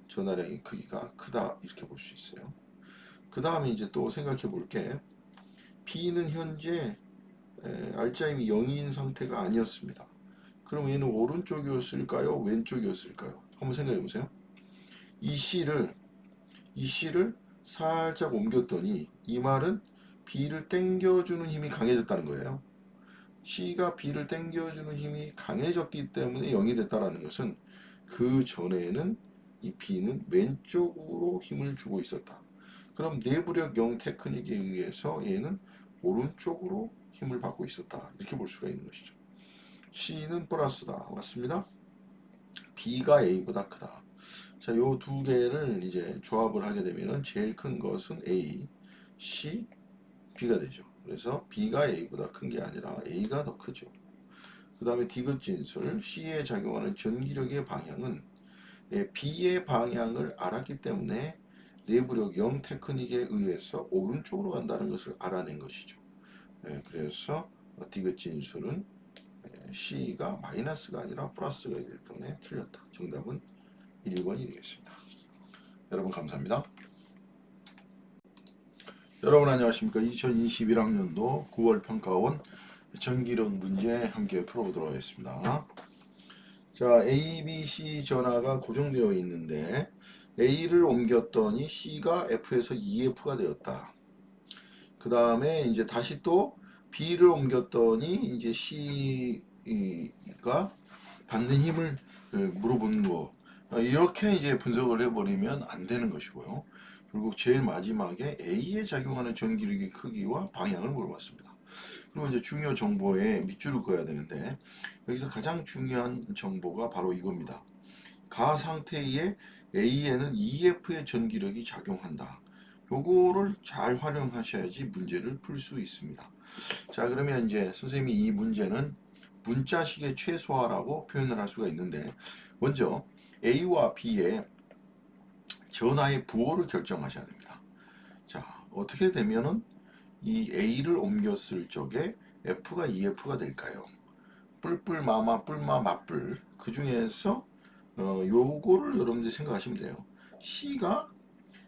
전하량의 크기가 크다 이렇게 볼 수 있어요. 그 다음에 이제 또 생각해 볼게 B는 현재 알짜임이 0인 상태가 아니었습니다. 그럼 얘는 오른쪽이었을까요? 왼쪽이었을까요? 한번 생각해 보세요. 이 C를 살짝 옮겼더니 이 말은 B를 당겨주는 힘이 강해졌다는 거예요. C가 B를 당겨주는 힘이 강해졌기 때문에 0이 됐다는 것은 그 전에는 이 B는 왼쪽으로 힘을 주고 있었다. 그럼 내부력 0 테크닉에 의해서 얘는 오른쪽으로 힘을 받고 있었다. 이렇게 볼 수가 있는 것이죠. C는 플러스다. 맞습니다. B가 A보다 크다. 자, 요 두 개를 이제 조합을 하게 되면은 제일 큰 것은 A, C, B가 되죠. 그래서 B가 A보다 큰 게 아니라 A가 더 크죠. 그 다음에 디귿 진술 C에 작용하는 전기력의 방향은 B의 방향을 알았기 때문에 내부력 0 테크닉에 의해서 오른쪽으로 간다는 것을 알아낸 것이죠. 그래서 디귿 진술은 C가 마이너스가 아니라 플러스가 되기 때문에 틀렸다. 정답은 1번이 되겠습니다. 여러분 감사합니다. 여러분 안녕하십니까. 2021학년도 9월 평가원 전기력 문제 함께 풀어보도록 하겠습니다. 자, A, B, C 전하가 고정되어 있는데 A를 옮겼더니 C가 F에서 EF가 되었다. 그 다음에 이제 다시 또 B를 옮겼더니 이제 C가 받는 힘을 물어보는 거. 이렇게 이제 분석을 해버리면 안 되는 것이고요. 그리고 제일 마지막에 A에 작용하는 전기력의 크기와 방향을 물어봤습니다. 그리고 이제 중요 정보에 밑줄을 그어야 되는데 여기서 가장 중요한 정보가 바로 이겁니다. 가 상태에 A에는 EF의 전기력이 작용한다. 요거를 잘 활용하셔야지 문제를 풀 수 있습니다. 자, 그러면 이제 선생님이 이 문제는 문자식의 최소화라고 표현을 할 수가 있는데 먼저 A와 B의 전하의 부호를 결정하셔야 됩니다. 자, 어떻게 되면은 이 A를 옮겼을 적에 F가 EF가 될까요? 뿔뿔 마마 뿔마 맞뿔 그 중에서 요거를 여러분들이 생각하시면 돼요. C가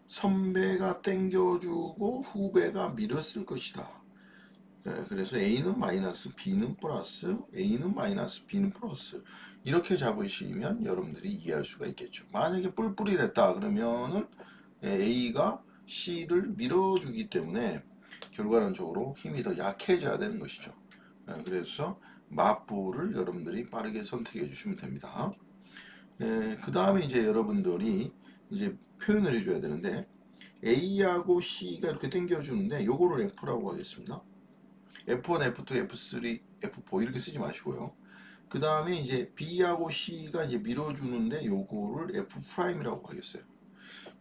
선배가 땡겨주고 후배가 밀었을 것이다. 그래서 A는 마이너스 B는 플러스 A는 마이너스 B는 플러스 이렇게 잡으시면 여러분들이 이해할 수가 있겠죠. 만약에 뿔뿔이 됐다 그러면은 A가 C를 밀어주기 때문에 결과론적으로 힘이 더 약해져야 되는 것이죠. 그래서 맞부를 여러분들이 빠르게 선택해 주시면 됩니다. 그 다음에 이제 여러분들이 이제 표현을 해줘야 되는데 A하고 C가 이렇게 당겨주는데 요거를 F라고 하겠습니다. F1, F2, F3, F4 이렇게 쓰지 마시고요. 그 다음에 이제 B하고 C가 이제 밀어주는데 요거를 F'이라고 하겠어요.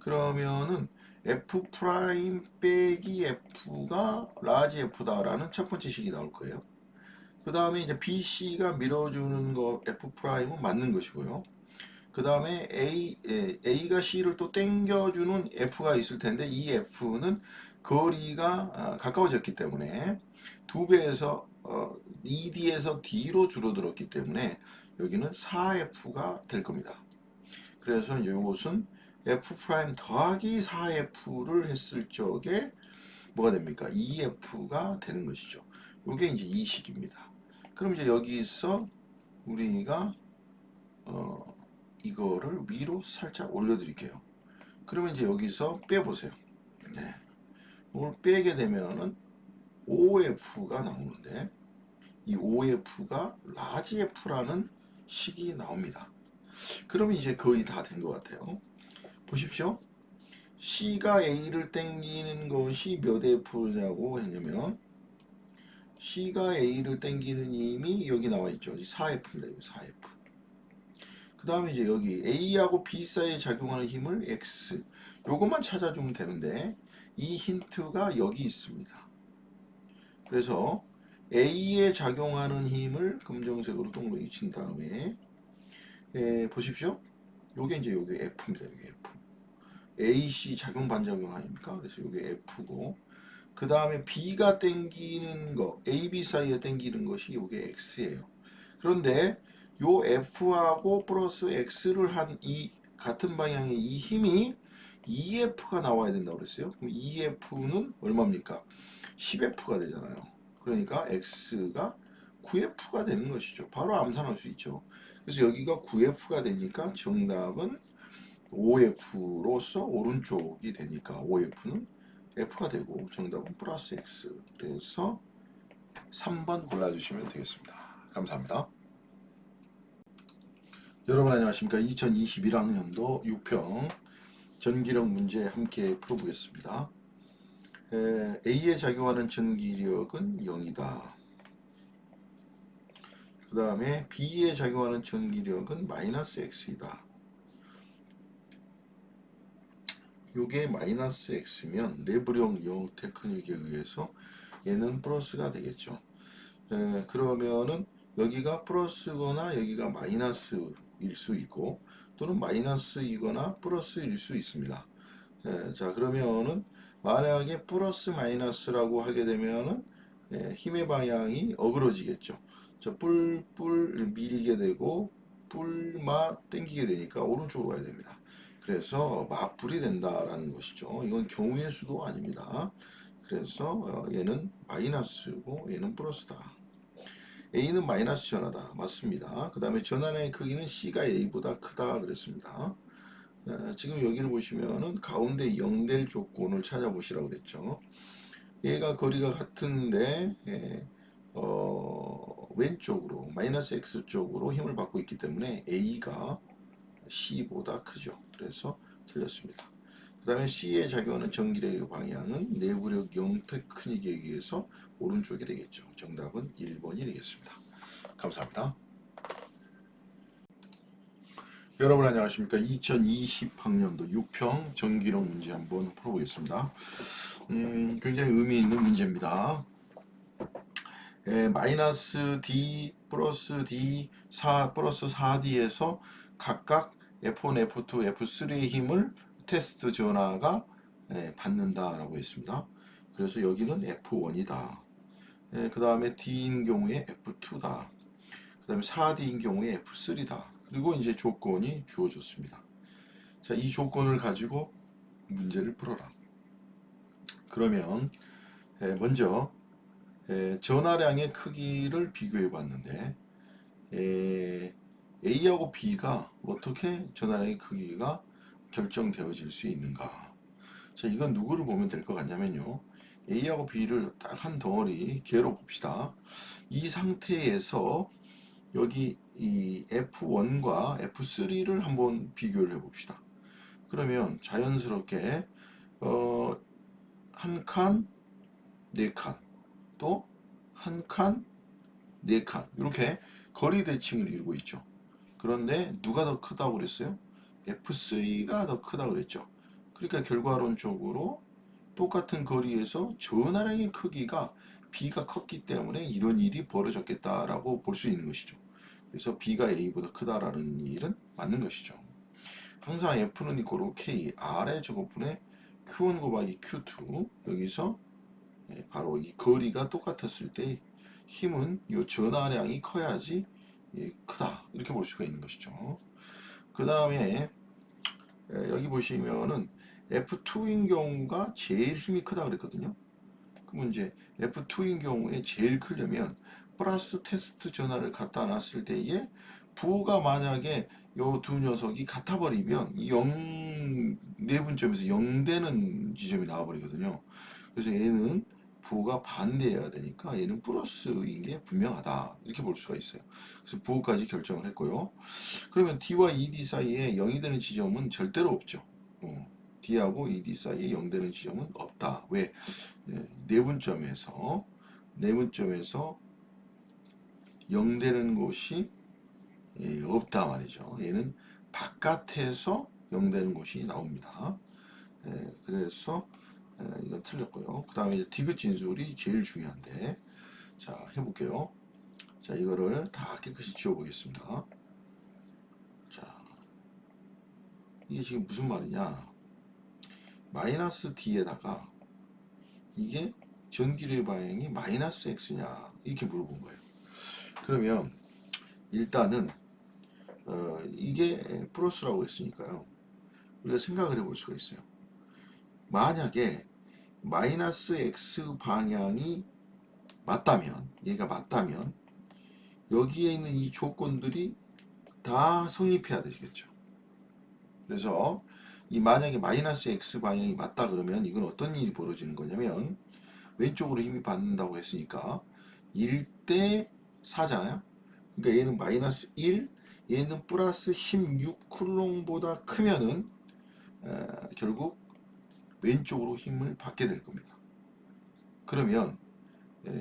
그러면은 F 프라임 빼기 F가 라지 F다라는 첫 번째 식이 나올 거예요. 그 다음에 이제 BC가 밀어주는 거 F 프라임은 맞는 것이고요. 그 다음에 A가 C를 또 땡겨주는 F가 있을 텐데 이 F는 거리가 가까워졌기 때문에 2배에서 ED에서 D로 줄어들었기 때문에 여기는 4F가 될 겁니다. 그래서 이제 이것은 F 프라임 더하기 4F를 했을 적에 뭐가 됩니까? 2F가 되는 것이죠. 이게 이제 이 식입니다. 그럼 이제 여기서 우리가 이거를 위로 살짝 올려드릴게요. 그러면 이제 여기서 빼보세요. 네. 이걸 빼게 되면은 OF가 나오는데 이 OF가 라지 F라는 식이 나옵니다. 그러면 이제 거의 다 된 것 같아요. 보십시오. C가 A를 땡기는 것이 몇 F냐고 했냐면 C가 A를 땡기는 힘이 여기 나와 있죠. 4F입니다. 4F. 그 다음에 이제 여기 A하고 B 사이에 작용하는 힘을 X. 요것만 찾아주면 되는데 이 힌트가 여기 있습니다. 그래서 A에 작용하는 힘을 검정색으로 동그라미 친 다음에 보십시오. 요게 이제 요게 F입니다. 요게 F. AC 작용 반작용 아닙니까? 그래서 요게 F고 그 다음에 B가 땡기는 거 AB 사이에 땡기는 것이 요게 X예요. 그런데 요 F하고 플러스 X를 한 이 같은 방향의 이 힘이 EF가 나와야 된다고 그랬어요. 그럼 EF는 얼마입니까? 10F가 되잖아요. 그러니까 X가 9F가 되는 것이죠. 바로 암산할 수 있죠. 그래서 여기가 9F가 되니까 정답은 5F로서 오른쪽이 되니까 5F는 F가 되고 정답은 플러스 X. 그래서 3번 골라주시면 되겠습니다. 감사합니다. 여러분 안녕하십니까. 2021학년도 6평 전기력 문제 함께 풀어보겠습니다. A에 작용하는 전기력은 0이다. 그 다음에 B에 작용하는 전기력은 마이너스 X이다. 요게 마이너스 X면 내부력 0 테크닉에 의해서 얘는 플러스가 되겠죠. 그러면은 여기가 플러스거나 여기가 마이너스일 수 있고 또는 마이너스이거나 플러스일 수 있습니다. 자 그러면은 만약에 플러스 마이너스라고 하게 되면은 힘의 방향이 어그러지겠죠. 자 뿔뿔 밀게 되고 뿔마 땡기게 되니까 오른쪽으로 가야 됩니다. 그래서 맞불이 된다라는 것이죠. 이건 경우의 수도 아닙니다. 그래서 얘는 마이너스고 얘는 플러스다. A는 마이너스 전하다. 맞습니다. 그 다음에 전환의 크기는 C가 A보다 크다 그랬습니다. 지금 여기를 보시면은 가운데 0될 조건을 찾아보시라고 그랬죠. 얘가 거리가 같은데 왼쪽으로 마이너스 X 쪽으로 힘을 받고 있기 때문에 A가 C보다 크죠. 그래서 틀렸습니다. 그 다음에 C에 작용하는 전기력의 방향은 내부력 0 테크닉에 의해서 오른쪽이 되겠죠. 정답은 1번이 되겠습니다. 감사합니다. 여러분 안녕하십니까. 2020학년도 6평 전기력 문제 한번 풀어보겠습니다. 굉장히 의미 있는 문제입니다. 마이너스 D 플러스 D 4 플러스 4D에서 각각 F1, F2, F3의 힘을 테스트 전하가 받는다라고 했습니다. 그래서 여기는 F1이다. 그 다음에 D인 경우에 F2다. 그 다음에 4D인 경우에 F3다. 그리고 이제 조건이 주어졌습니다. 자, 이 조건을 가지고 문제를 풀어라. 그러면 먼저 전하량의 크기를 비교해 봤는데 A하고 B가 어떻게 전하량의 크기가 결정되어질 수 있는가. 자, 이건 누구를 보면 될 것 같냐면요. A하고 B를 딱 한 덩어리 개로 봅시다. 이 상태에서 여기 이 F1과 F3를 한번 비교를 해 봅시다. 그러면 자연스럽게 한 칸, 네 칸, 또 한 칸, 네 칸 이렇게 거리 대칭을 이루고 있죠. 그런데 누가 더 크다고 그랬어요? F3가 더 크다고 그랬죠. 그러니까 결과론적으로 똑같은 거리에서 전하량의 크기가 B가 컸기 때문에 이런 일이 벌어졌겠다라고 볼 수 있는 것이죠. 그래서 B가 A보다 크다라는 일은 맞는 것이죠. 항상 F는 이꼬로 K, R의 제곱분의 Q1 곱하기 Q2. 여기서 바로 이 거리가 똑같았을 때 힘은 이 전하량이 커야지 크다. 이렇게 볼 수가 있는 것이죠. 그 다음에 여기 보시면은 F2인 경우가 제일 힘이 크다 그랬거든요. 그러면 이제 F2인 경우에 제일 크려면 플러스 테스트 전하를 갖다 놨을 때에 부가 만약에 요 두 녀석이 같아 버리면 0 내분점에서 0 되는 지점이 나와 버리거든요. 그래서 얘는 부가 반대해야 되니까 얘는 플러스인 게 분명하다. 이렇게 볼 수가 있어요. 그래서 부까지 결정을 했고요. 그러면 D와 ED 사이에 0이 되는 지점은 절대로 없죠. D하고 ED 사이에 0 되는 지점은 없다. 왜? 내분점에서 0 되는 곳이 없다 말이죠. 얘는 바깥에서 0 되는 곳이 나옵니다. 그래서 이건 틀렸고요. 그 다음에 이제 디귿 진술이 제일 중요한데, 자 해볼게요. 자 이거를 다 깨끗이 지워보겠습니다. 자 이게 지금 무슨 말이냐? 마이너스 D에다가 이게 전기류의 방향이 마이너스 X냐 이렇게 물어본 거예요. 그러면 일단은 이게 플러스라고 했으니까요. 우리가 생각을 해볼 수가 있어요. 만약에 마이너스 X 방향이 맞다면, 얘가 맞다면 여기에 있는 이 조건들이 다 성립해야 되겠죠. 그래서 이 만약에 마이너스 X 방향이 맞다 그러면 이건 어떤 일이 벌어지는 거냐면 왼쪽으로 힘이 받는다고 했으니까 1대 4잖아요. 그러니까 얘는 마이너스 1, 얘는 플러스 16쿨롱보다 크면은 결국 왼쪽으로 힘을 받게 될 겁니다. 그러면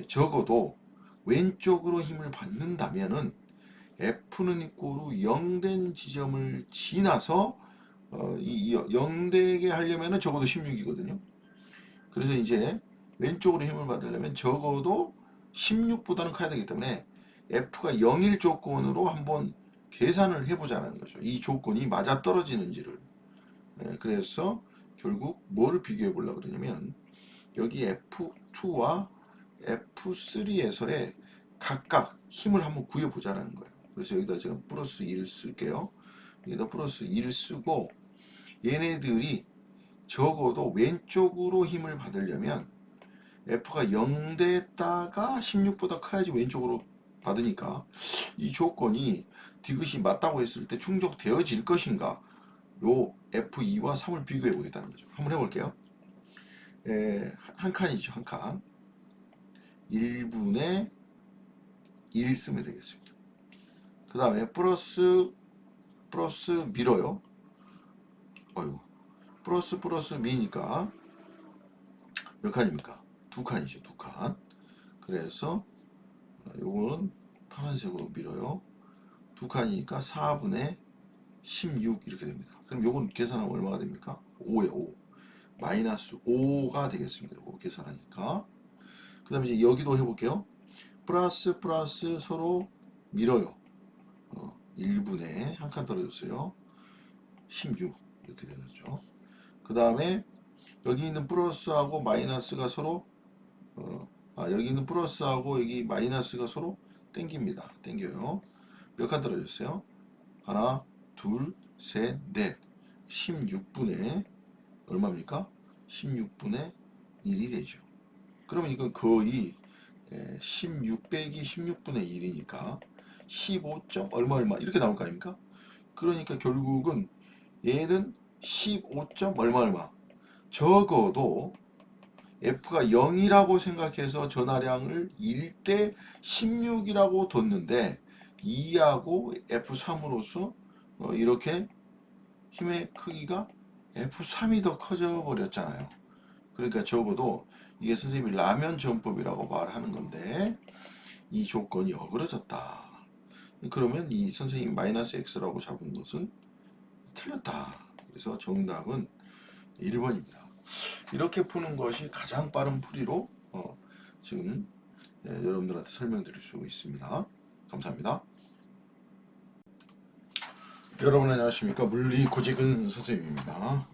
적어도 왼쪽으로 힘을 받는다면은 F는 이꼬로 0된 지점을 지나서 이 0되게 하려면은 적어도 16이거든요. 그래서 이제 왼쪽으로 힘을 받으려면 적어도 16보다는 커야 되기 때문에 F가 0일 조건으로 한번 계산을 해보자는 거죠. 이 조건이 맞아떨어지는지를. 그래서 결국 뭐를 비교해 보려고 그러냐면 여기 F2와 F3에서의 각각 힘을 한번 구해보자는 거예요. 그래서 여기다 제가 플러스 1 쓸게요. 여기다 플러스 1 쓰고 얘네들이 적어도 왼쪽으로 힘을 받으려면 F가 0 됐다가 16보다 커야지 왼쪽으로 받으니까 이 조건이 디귿이 맞다고 했을 때 충족되어질 것인가, 요 F2와 3을 비교해 보겠다는 거죠. 한번 해볼게요. 한 칸이죠. 한 칸. 1분의 1 쓰면 되겠습니다. 그 다음에 플러스 밀어요. 어이구. 플러스 미니까 몇 칸입니까? 두 칸이죠. 두 칸. 그래서 요거는 파란색으로 밀어요. 두 칸이니까 4분의 16 이렇게 됩니다. 그럼 요건 계산하면 얼마가 됩니까? 5에요. 5. 마이너스 5가 되겠습니다. 요거 계산하니까. 그 다음에 이제 여기도 해볼게요. 플러스 서로 밀어요. 1분의 한 칸 떨어졌어요. 16 이렇게 되겠죠. 그 다음에 여기 있는 플러스하고 마이너스가 서로 여기 있는 플러스하고 여기 마이너스가 서로 땡깁니다. 땡겨요. 몇 칸 떨어졌어요? 하나, 둘, 셋, 넷. 16분의 얼마입니까? 16분의 1이 되죠. 그러면 이건 거의 16 빼기 16분의 1이니까 15. 얼마 이렇게 나올 거 아닙니까? 그러니까 결국은 얘는 15. 얼마 적어도 F가 0이라고 생각해서 전하량을 1대 16이라고 뒀는데 2하고 F3으로서 이렇게 힘의 크기가 F3이 더 커져 버렸잖아요. 그러니까 적어도 이게 선생님이 라면 전법이라고 말하는 건데 이 조건이 어그러졌다. 그러면 이 선생님이 마이너스 X라고 잡은 것은 틀렸다. 그래서 정답은 1번입니다. 이렇게 푸는 것이 가장 빠른 풀이로 지금 여러분들한테 설명드릴 수 있습니다. 감사합니다. 여러분 안녕하십니까. 물리 고재근 선생님입니다.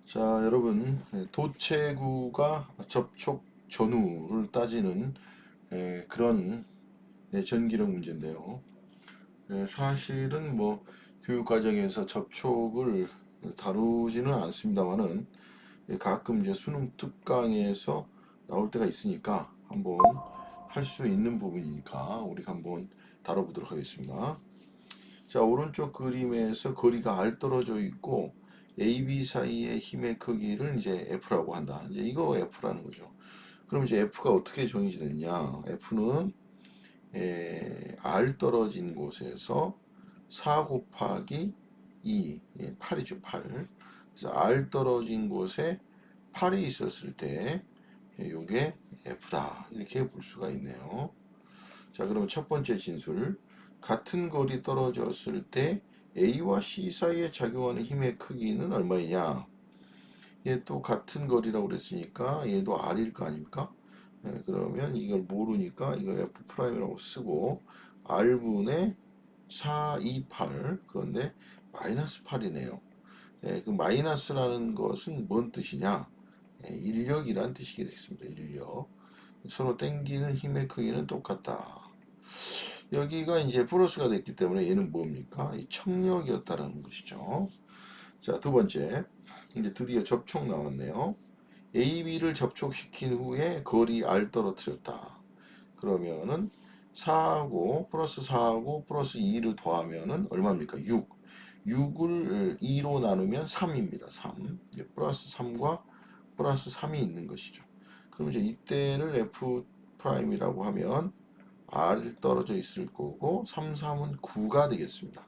자, 여러분, 도체구가 접촉 전후를 따지는 그런 전기력 문제인데요. 사실은 뭐 교육과정에서 접촉을 다루지는 않습니다만은 가끔 이제 수능 특강에서 나올 때가 있으니까 한번 할 수 있는 부분이니까 우리가 한번 다뤄보도록 하겠습니다. 자, 오른쪽 그림에서 거리가 R 떨어져 있고 AB 사이의 힘의 크기를 이제 F라고 한다. 이제 이거 F라는 거죠. 그럼 이제 F가 어떻게 정의되느냐? F는 R 떨어진 곳에서 4 곱하기 2, 8이죠, 8. 그래서 R 떨어진 곳에 8이 있었을 때 요게 F다. 이렇게 볼 수가 있네요. 자, 그러면 첫 번째 진술. 같은 거리 떨어졌을 때 A와 C 사이에 작용하는 힘의 크기는 얼마이냐? 얘 또 같은 거리라고 그랬으니까 얘도 R일 거 아닙니까? 그러면 이걸 모르니까 이거 F'이라고 쓰고 R분의 4, 2, 8 그런데 마이너스 8이네요. 그 마이너스라는 것은 뭔 뜻이냐? 인력이란 뜻이 되겠습니다. 인력. 서로 땡기는 힘의 크기는 똑같다. 여기가 이제 플러스가 됐기 때문에 얘는 뭡니까? 이 청력이었다는 것이죠. 자, 두 번째. 이제 드디어 접촉 나왔네요. AB를 접촉시킨 후에 거리 R 떨어뜨렸다. 그러면은 4하고 플러스 4하고 플러스 2를 더하면은 얼마입니까? 6. 6을 2로 나누면 3입니다. 3. 플러스 3과 플러스 3이 있는 것이죠. 그럼 이제 이때를 F'이라고 하면 R 떨어져 있을 거고 3, 3은 9가 되겠습니다.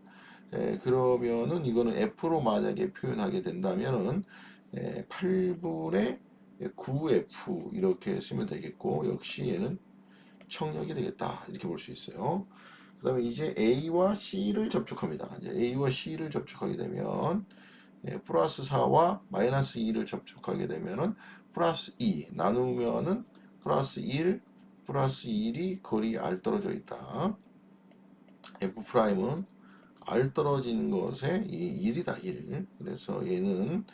그러면은 이거는 F로 만약에 표현하게 된다면은 8분의 9F 이렇게 쓰면 되겠고 역시 얘는 청력이 되겠다 이렇게 볼 수 있어요. 그 다음에 이제 A와 C를 접촉합니다. 이제 A와 C를 접촉하게 되면 플러스 4와 마이너스 2를 접촉하게 되면은 플러스 2 나누면은 플러스 1 플러스 1이 거리 R 떨어져 있다. F'은 R 떨어진 것에 이 1이다 1. 그래서 얘는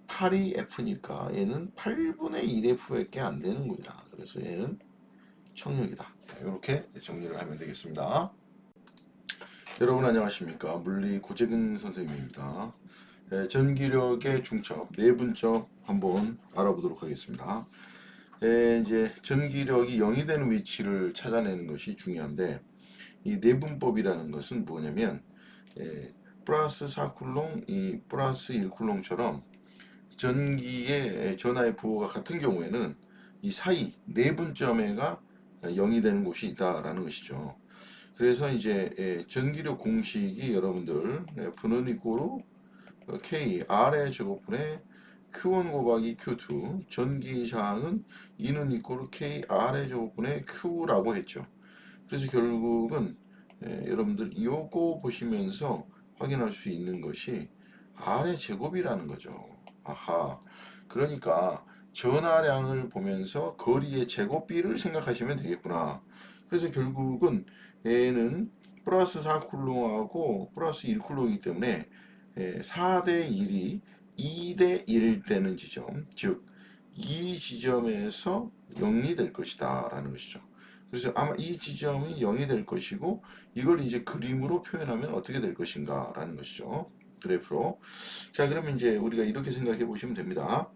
8이 F니까 얘는 8분의 1F밖에 안 되는 겁니다. 그래서 얘는 청력이다. 이렇게 정리를 하면 되겠습니다. 여러분 안녕하십니까. 물리 고재근 선생님입니다. 전기력의 중첩, 내분점 한번 알아보도록 하겠습니다. 이제 전기력이 0이 되는 위치를 찾아내는 것이 중요한데 이 내분법이라는 것은 뭐냐면 플러스 4쿨롱, 이 플러스 1쿨롱처럼 전기의 전하의 부호가 같은 경우에는 이 사이 내분점에가 0이 되는 곳이 있다라는 것이죠. 그래서 이제 전기력 공식이 여러분들 F는 이꼬로 K R의 제곱분의 Q1 곱하기 Q2 전기장은 E는 이꼬로 K R의 제곱분의 Q라고 했죠. 그래서 결국은 여러분들 요거 보시면서 확인할 수 있는 것이 R의 제곱이라는 거죠. 아하. 그러니까 전하량을 보면서 거리의 제곱비를 생각하시면 되겠구나. 그래서 결국은 얘는 플러스 4쿨롱하고 플러스 1쿨롱이기 때문에 4대 1이 2대 1 되는 지점, 즉 이 지점에서 0이 될 것이다 라는 것이죠. 그래서 아마 이 지점이 0이 될 것이고 이걸 이제 그림으로 표현하면 어떻게 될 것인가 라는 것이죠. 그래프로. 자, 그러면 이제 우리가 이렇게 생각해 보시면 됩니다.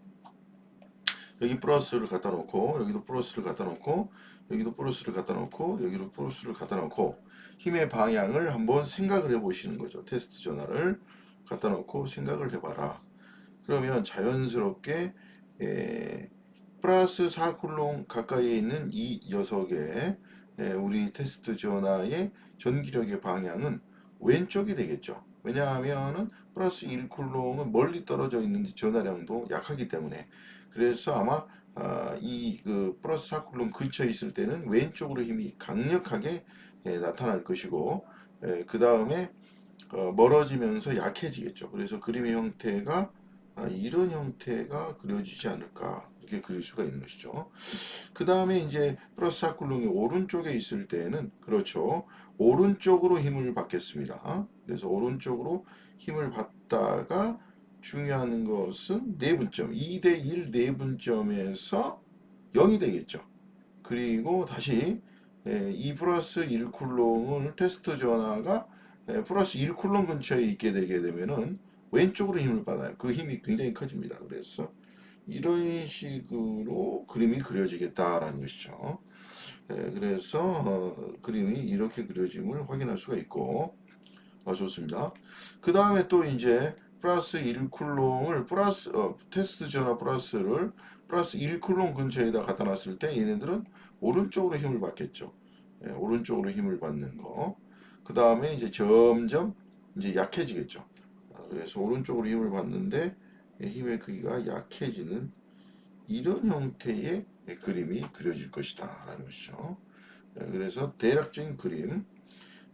여기 플러스를 갖다 놓고 여기도 플러스를 갖다 놓고 여기도 플러스를 갖다 놓고 여기도 플러스를 갖다 놓고 힘의 방향을 한번 생각을 해 보시는 거죠. 테스트 전화를 갖다 놓고 생각을 해봐라. 그러면 자연스럽게 플러스 4쿨롱 가까이에 있는 이 녀석의 우리 테스트 전화의 전기력의 방향은 왼쪽이 되겠죠. 왜냐하면은 플러스 1쿨롱은 멀리 떨어져 있는 전하량도 약하기 때문에 그래서 아마 이 플러스 4쿨롱 근처에 있을 때는 왼쪽으로 힘이 강력하게 나타날 것이고 그 다음에 멀어지면서 약해지겠죠. 그래서 그림의 형태가 이런 형태가 그려지지 않을까 이렇게 그릴 수가 있는 것이죠. 그 다음에 이제 플러스 사쿨롱이 오른쪽에 있을 때는 그렇죠. 오른쪽으로 힘을 받겠습니다. 그래서 오른쪽으로 힘을 받다가 중요한 것은 내분점 2대1 내분점에서 0이 되겠죠. 그리고 다시 2 플러스 1 쿨롱을 테스트 전화가 플러스 1 쿨롱 근처에 있게 되게 되면은 왼쪽으로 힘을 받아요. 그 힘이 굉장히 커집니다. 그래서 이런 식으로 그림이 그려지겠다라는 것이죠. 그래서 그림이 이렇게 그려짐을 확인할 수가 있고 좋습니다. 그 다음에 또 이제 플러스 1쿨롱을 테스트 전화 플러스를 플러스 1쿨롱 근처에다 갖다 놨을 때 얘네들은 오른쪽으로 힘을 받겠죠. 오른쪽으로 힘을 받는 거. 그 다음에 이제 점점 이제 약해지겠죠. 그래서 오른쪽으로 힘을 받는데 힘의 크기가 약해지는 이런 형태의 그림이 그려질 것이다 라는 것이죠. 그래서 대략적인 그림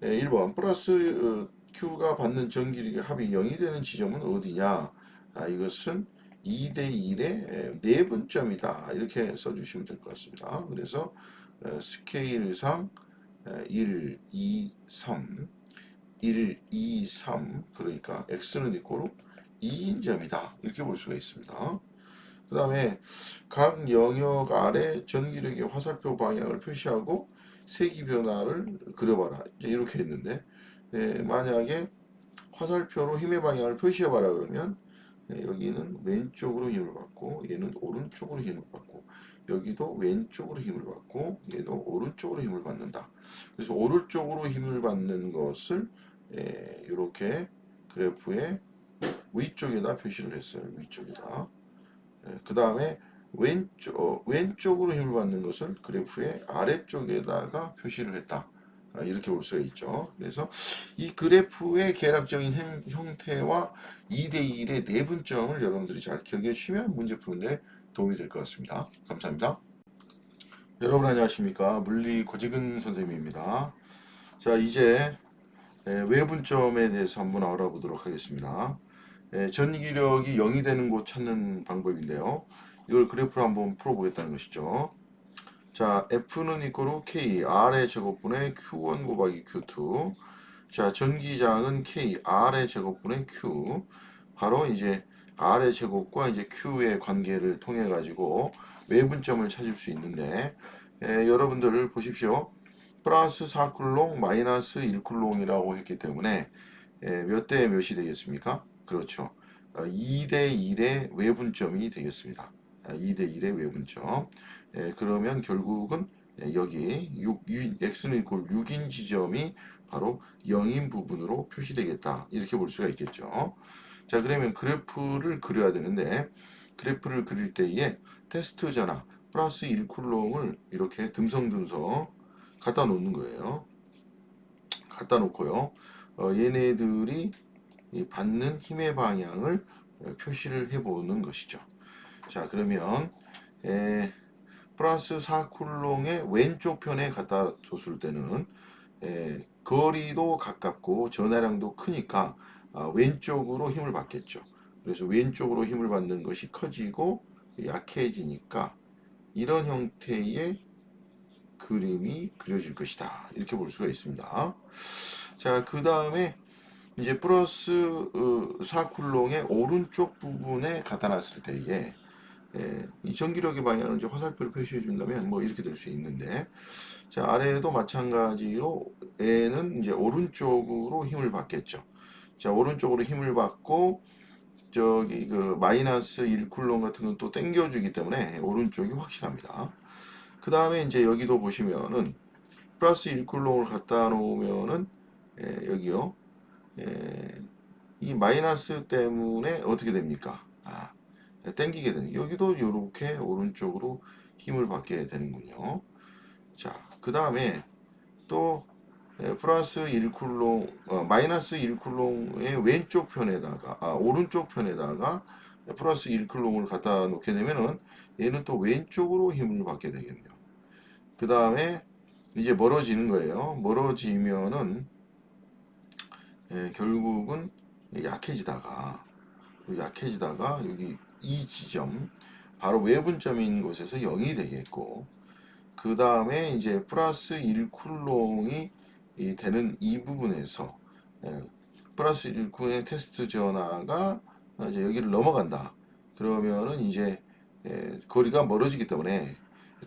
1번 플러스 Q가 받는 전기력의 합이 0이 되는 지점은 어디냐? 이것은 2대1의 내분점이다. 이렇게 써주시면 될 것 같습니다. 그래서 스케일상 1, 2, 3, 1, 2, 3 그러니까 x는 이코로 2인 점이다. 이렇게 볼 수가 있습니다. 그 다음에 각 영역 아래 전기력의 화살표 방향을 표시하고 세기 변화를 그려봐라. 이렇게 했는데 만약에 화살표로 힘의 방향을 표시해봐라 그러면 여기는 왼쪽으로 힘을 받고 얘는 오른쪽으로 힘을 받고 여기도 왼쪽으로 힘을 받고 얘도 오른쪽으로 힘을 받는다. 그래서 오른쪽으로 힘을 받는 것을 이렇게 그래프의 위쪽에다 표시를 했어요. 위쪽에다. 그 다음에 왼쪽으로 힘을 받는 것을 그래프의 아래쪽에다가 표시를 했다. 이렇게 볼 수가 있죠. 그래서 이 그래프의 계략적인 형태와 2대1의 내분점을 여러분들이 잘 기억해 주시면 문제 푸는데 도움이 될 것 같습니다. 감사합니다. 여러분 안녕하십니까. 물리 고지근 선생님입니다. 자, 이제 외분점에 대해서 한번 알아보도록 하겠습니다. 전기력이 0이 되는 곳 찾는 방법인데요. 이걸 그래프로 한번 풀어보겠다는 것이죠. 자, F는 이코로 K, R의 제곱분의 Q1 곱하기 Q2. 자, 전기장은 K, R의 제곱분의 Q. 바로 이제 R의 제곱과 이제 Q의 관계를 통해 가지고 외분점을 찾을 수 있는데, 여러분들 보십시오. 플러스 4쿨롱, 마이너스 1쿨롱이라고 했기 때문에 몇 대 몇이 되겠습니까? 그렇죠. 2대 1의 외분점이 되겠습니다. 2대 1의 외분점. 그러면 결국은 여기 x는 이꼴 6인 지점이 바로 0인 부분으로 표시되겠다. 이렇게 볼 수가 있겠죠. 자, 그러면 그래프를 그려야 되는데 그래프를 그릴 때에 테스트 전압 플러스 1쿨롱을 이렇게 듬성듬성 갖다 놓는 거예요. 갖다 놓고요. 얘네들이 받는 힘의 방향을 표시를 해보는 것이죠. 자, 그러면 플러스 4쿨롱의 왼쪽 편에 갖다 줬을 때는 거리도 가깝고 전하량도 크니까 왼쪽으로 힘을 받겠죠. 그래서 왼쪽으로 힘을 받는 것이 커지고 약해지니까 이런 형태의 그림이 그려질 것이다. 이렇게 볼 수가 있습니다. 자, 그 다음에 이제 플러스 4쿨롱의 오른쪽 부분에 갖다 놨을 때에 이 전기력의 방향을 이제 화살표로 표시해 준다면 뭐 이렇게 될 수 있는데 자, 아래에도 마찬가지로 N은 이제 오른쪽으로 힘을 받겠죠. 자, 오른쪽으로 힘을 받고 저기 그 마이너스 1쿨롱 같은 건 또 당겨주기 때문에 오른쪽이 확실합니다. 그 다음에 이제 여기도 보시면은 플러스 1쿨롱을 갖다 놓으면은 여기요. 이 마이너스 때문에 어떻게 됩니까? 땡기게 되는 여기도 이렇게 오른쪽으로 힘을 받게 되는군요. 자, 그 다음에 또 플러스 1쿨롱, 마이너스 1쿨롱의 왼쪽 편에다가, 오른쪽 편에다가 플러스 1쿨롱을 갖다 놓게 되면은 얘는 또 왼쪽으로 힘을 받게 되겠네요. 그 다음에 이제 멀어지는 거예요. 멀어지면은 결국은 약해지다가 약해지다가 여기 이 지점 바로 외분점인 곳에서 0이 되겠고, 그 다음에 이제 플러스 1쿨롱이 되는 이 부분에서 예, 플러스 1쿨의 테스트 전하가 이제 여기를 넘어간다. 그러면은 이제 거리가 멀어지기 때문에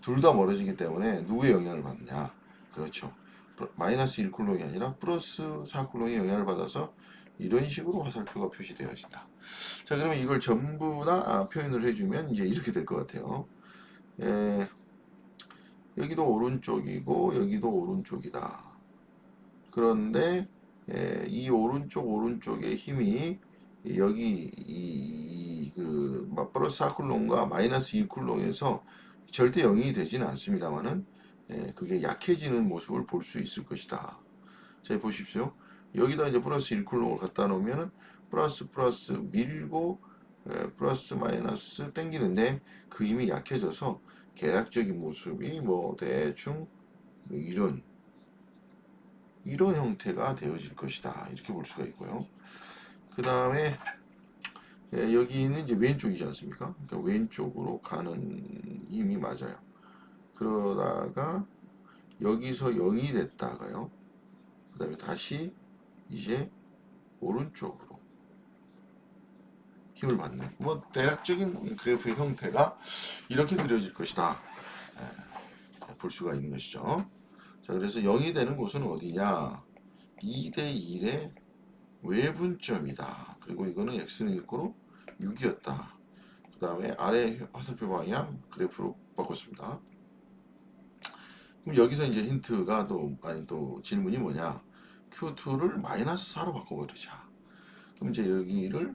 둘 다 멀어지기 때문에 누구의 영향을 받느냐? 그렇죠. 마이너스 1쿨롱이 아니라 플러스 4쿨롱의 영향을 받아서 이런 식으로 화살표가 표시되어진다. 자, 그러면 이걸 전부 다 표현을 해주면 이제 이렇게 될 것 같아요. 에, 여기도 오른쪽이고 여기도 오른쪽이다. 그런데 이 오른쪽의 힘이 여기 그 플러스 4쿨롱과 마이너스 2쿨롱에서 절대 0이 되지는 않습니다만은 그게 약해지는 모습을 볼 수 있을 것이다. 자, 보십시오. 여기다 이제 플러스 1쿨롱을 갖다 놓으면은 플러스 밀고 플러스 마이너스 땡기는데 그 힘이 약해져서 계략적인 모습이 뭐 대충 이런 형태가 되어질 것이다. 이렇게 볼 수가 있고요. 그 다음에 여기는 이제 왼쪽이지 않습니까? 그러니까 왼쪽으로 가는 힘이 맞아요. 그러다가 여기서 0이 됐다가요. 그 다음에 다시 이제 오른쪽으로 힘을 받는 뭐 대략적인 그래프의 형태가 이렇게 그려질 것이다. 볼 수가 있는 것이죠. 자, 그래서 0이 되는 곳은 어디냐? 2대 1의 외분점이다. 그리고 이거는 x는 1고로 6이었다. 그 다음에 아래 화살표 방향 그래프로 바꿨습니다. 그럼 여기서 이제 힌트가 또 질문이 뭐냐? Q2를 마이너스 4로 바꿔버리자. 그럼 이제 여기를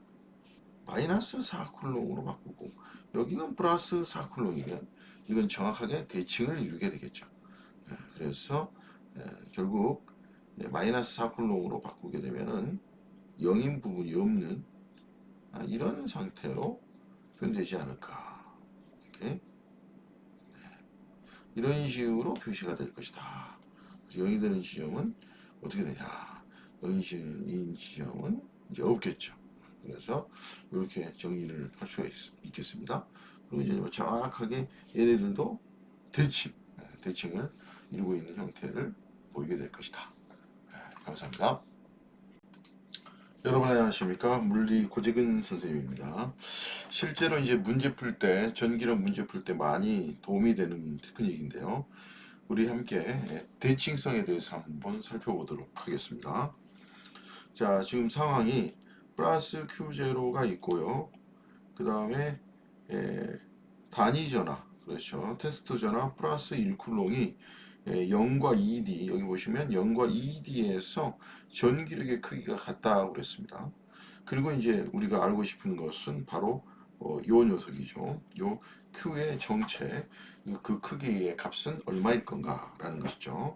마이너스 4쿨롱으로 바꾸고 여기는 플러스 4쿨롱이면 이건 정확하게 대칭을 이루게 되겠죠. 그래서 결국 마이너스 4쿨롱으로 바꾸게 되면은 0인 부분이 없는 이런 상태로 표현되지 않을까. 이렇게 이런 식으로 표시가 될 것이다. 0이 되는 지점은 어떻게 되냐? 0인 지점은 이제 없겠죠. 그래서 이렇게 정리를 할 수가 있겠습니다. 그리고 이제 정확하게 얘네들도 대칭을 이루고 있는 형태를 보이게 될 것이다. 감사합니다. 여러분 안녕하십니까? 물리 고재근 선생님입니다. 실제로 이제 문제 풀 때, 전기력 문제 풀 때 많이 도움이 되는 테크닉인데요. 우리 함께 대칭성에 대해서 한번 살펴보도록 하겠습니다. 자, 지금 상황이 플러스 Q0가 있고요. 그 다음에 단위 전화, 그렇죠. 테스트 전화 플러스 1쿨롱이 0과 2D, 여기 보시면 0과 2D에서 전기력의 크기가 같다고 그랬습니다. 그리고 이제 우리가 알고 싶은 것은 바로 요 녀석이죠. 요 Q의 정체, 그 크기의 값은 얼마일 건가 라는 것이죠.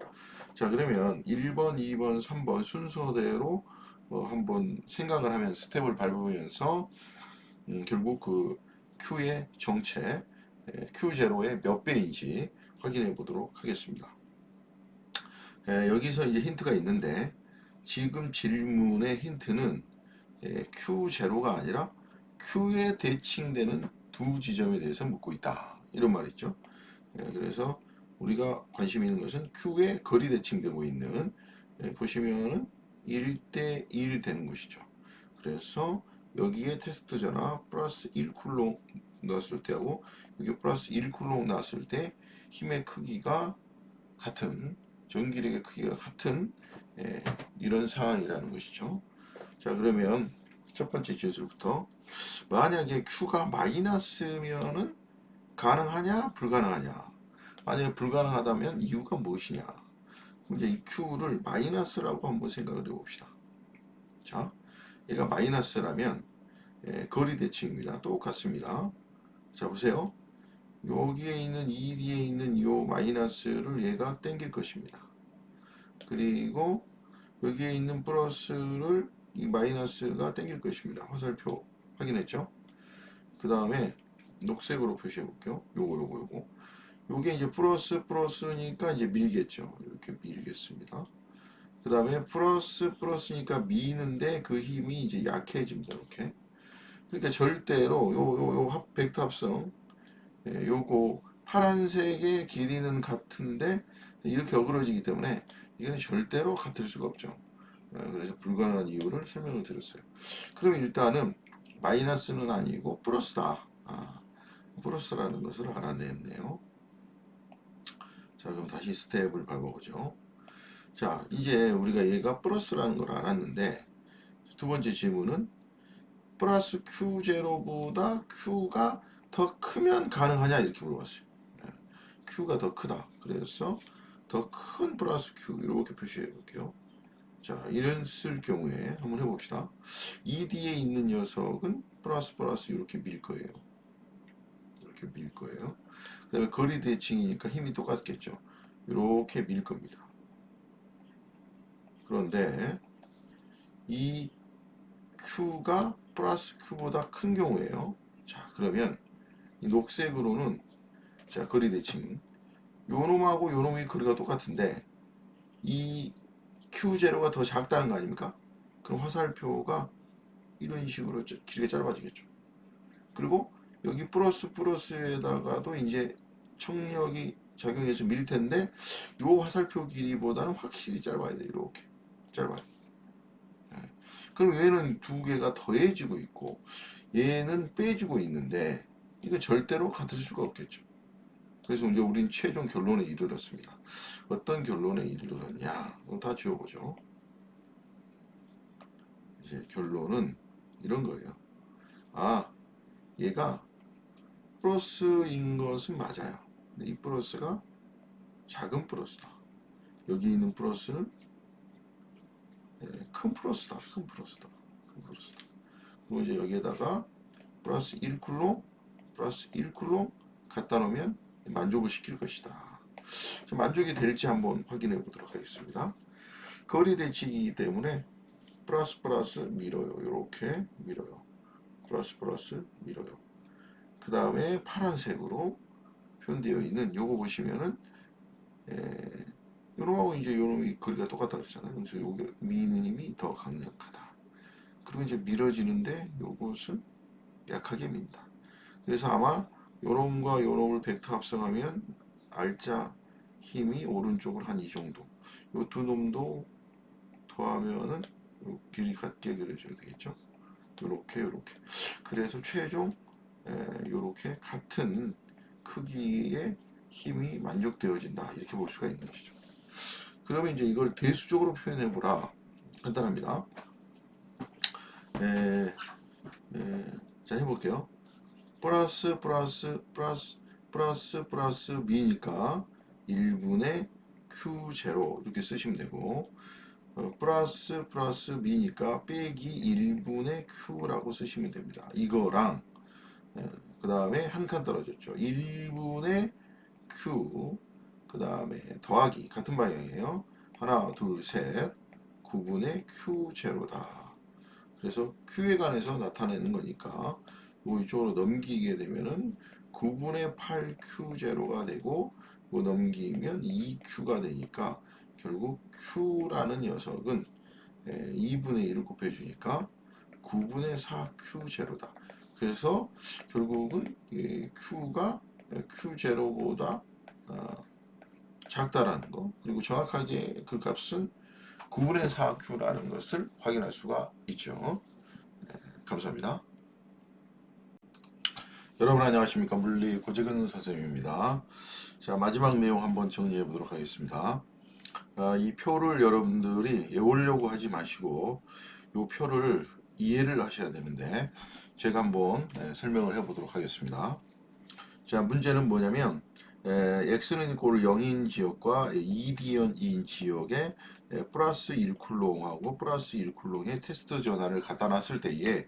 자, 그러면 1번, 2번, 3번 순서대로 한번 생각을 하면 스텝을 밟으면서 결국 그 Q의 정체 Q0의 몇 배인지 확인해 보도록 하겠습니다. 여기서 이제 힌트가 있는데 지금 질문의 힌트는 Q0가 아니라 Q에 대칭되는 두 지점에 대해서 묻고 있다. 이런 말이죠. 그래서 우리가 관심 있는 것은 Q에 거리 대칭되고 있는 보시면은 1대 1 되는 것이죠. 그래서 여기에 테스트 전화 플러스 1쿨롱 넣었을 때하고 여기 플러스 1쿨롱 넣었을 때 힘의 크기가 같은 전기력의 크기가 같은 이런 상황이라는 것이죠. 자, 그러면 첫 번째 진술부터 만약에 Q가 마이너스면은 가능하냐 불가능하냐, 만약에 불가능하다면 이유가 무엇이냐. 그럼 이제 이 Q를 마이너스라고 한번 생각을 해봅시다. 자, 얘가 마이너스라면 거리 대칭입니다. 똑같습니다. 자, 보세요. 여기에 있는 ED에 있는 이 마이너스를 얘가 땡길 것입니다. 그리고 여기에 있는 플러스를 이 마이너스가 땡길 것입니다. 화살표 확인했죠? 그 다음에 녹색으로 표시해 볼게요. 요거. 요게 이제 플러스니까 이제 밀겠죠. 이렇게 밀겠습니다. 그 다음에 플러스니까 미는데 그 힘이 이제 약해집니다. 이렇게. 그러니까 절대로 요 벡터 합성, 요거 파란색의 길이는 같은데 이렇게 어그러지기 때문에 이거는 절대로 같을 수가 없죠. 그래서 불가능한 이유를 설명을 드렸어요. 그럼 일단은 마이너스는 아니고 플러스다. 플러스라는 것을 알아냈네요. 자, 그럼 다시 스텝을 밟아보죠. 자, 이제 우리가 얘가 플러스라는 걸 알았는데 두 번째 질문은 플러스 Q0보다 Q가 더 크면 가능하냐 이렇게 물어봤어요. Q가 더 크다. 그래서 더 큰 플러스 Q 이렇게 표시해 볼게요. 자, 이런 쓸 경우에 한번 해봅시다. 이 뒤에 있는 녀석은 플러스 이렇게 밀 거예요. 이렇게 밀 거예요. 그 다음에 거리 대칭이니까 힘이 똑같겠죠. 이렇게 밀 겁니다. 그런데 이 Q가 플러스 Q보다 큰 경우에요. 자, 그러면 이 녹색으로는 자, 거리 대칭 요놈하고 요놈의 거리가 똑같은데 이 Q0가 더 작다는 거 아닙니까? 그럼 화살표가 이런 식으로 길게 짧아지겠죠. 그리고 여기 플러스에다가도 이제 청력이 작용해서 밀 텐데 요 화살표 길이보다는 확실히 짧아야 돼. 이렇게 짧아요. 그럼 얘는 두 개가 더해지고 있고 얘는 빼지고 있는데 이거 절대로 같을 수가 없겠죠. 그래서 이제 우린 최종 결론에 이르렀습니다. 어떤 결론에 이르렀냐? 다 지워보죠. 이제 결론은 이런 거예요. 얘가 플러스인 것은 맞아요. 근데 이 플러스가 작은 플러스다. 여기 있는 플러스는 큰 플러스다. 큰 플러스다. 큰 플러스다. 그리고 이제 여기에다가 플러스 1쿨롱, 플러스 1쿨롱 갖다 놓으면 만족을 시킬 것이다. 만족이 될지 한번 확인해 보도록 하겠습니다. 거리 대칭이기 때문에 플러스 밀어요. 이렇게 밀어요. 플러스 밀어요. 그 다음에 파란색으로 표현되어 있는 요거 보시면은 요놈하고 이제 요놈이 거리가 똑같다 그랬잖아요. 그래서 요게 미는 힘이 더 강력하다. 그리고 이제 밀어지는데 요것은 약하게 민다. 그래서 아마 요놈과 요놈을 벡터 합성하면 알짜 힘이 오른쪽으로 한 이 정도. 요 두 놈도 더하면은 요 길이 같게 그려줘야 되겠죠. 요렇게. 그래서 최종 요렇게 같은 크기의 힘이 만족되어진다. 이렇게 볼 수가 있는 것이죠. 그러면 이제 이걸 대수적으로 표현해 보라. 간단합니다. 자, 해볼게요. 플러스 미니까 1분의 Q0 이렇게 쓰시면 되고 플러스 미니까 빼기 1분의 Q라고 쓰시면 됩니다. 이거랑 그 다음에 한 칸 떨어졌죠. 1분의 Q 그 다음에 더하기 같은 방향이에요. 하나 둘셋 9분의 Q0다. 그래서 Q에 관해서 나타내는 거니까 이쪽으로 넘기게 되면은 9분의 8Q0가 되고 넘기면 2Q가 되니까 결국 Q라는 녀석은 2분의 1을 곱해주니까 9분의 4Q0다. 그래서 결국은 Q가 Q0보다 작다라는 거, 그리고 정확하게 그 값은 9분의 4Q라는 것을 확인할 수가 있죠. 감사합니다. 여러분 안녕하십니까. 물리 고재근 선생님입니다. 자, 마지막 내용 한번 정리해 보도록 하겠습니다. 이 표를 여러분들이 외우려고 하지 마시고 이 표를 이해를 하셔야 되는데 제가 한번 설명을 해 보도록 하겠습니다. 자, 문제는 뭐냐면 x는 꼴 0인 지역과 2dn인 지역에 플러스 1쿨롱하고 플러스 1쿨롱의 테스트 전압을 갖다 놨을 때에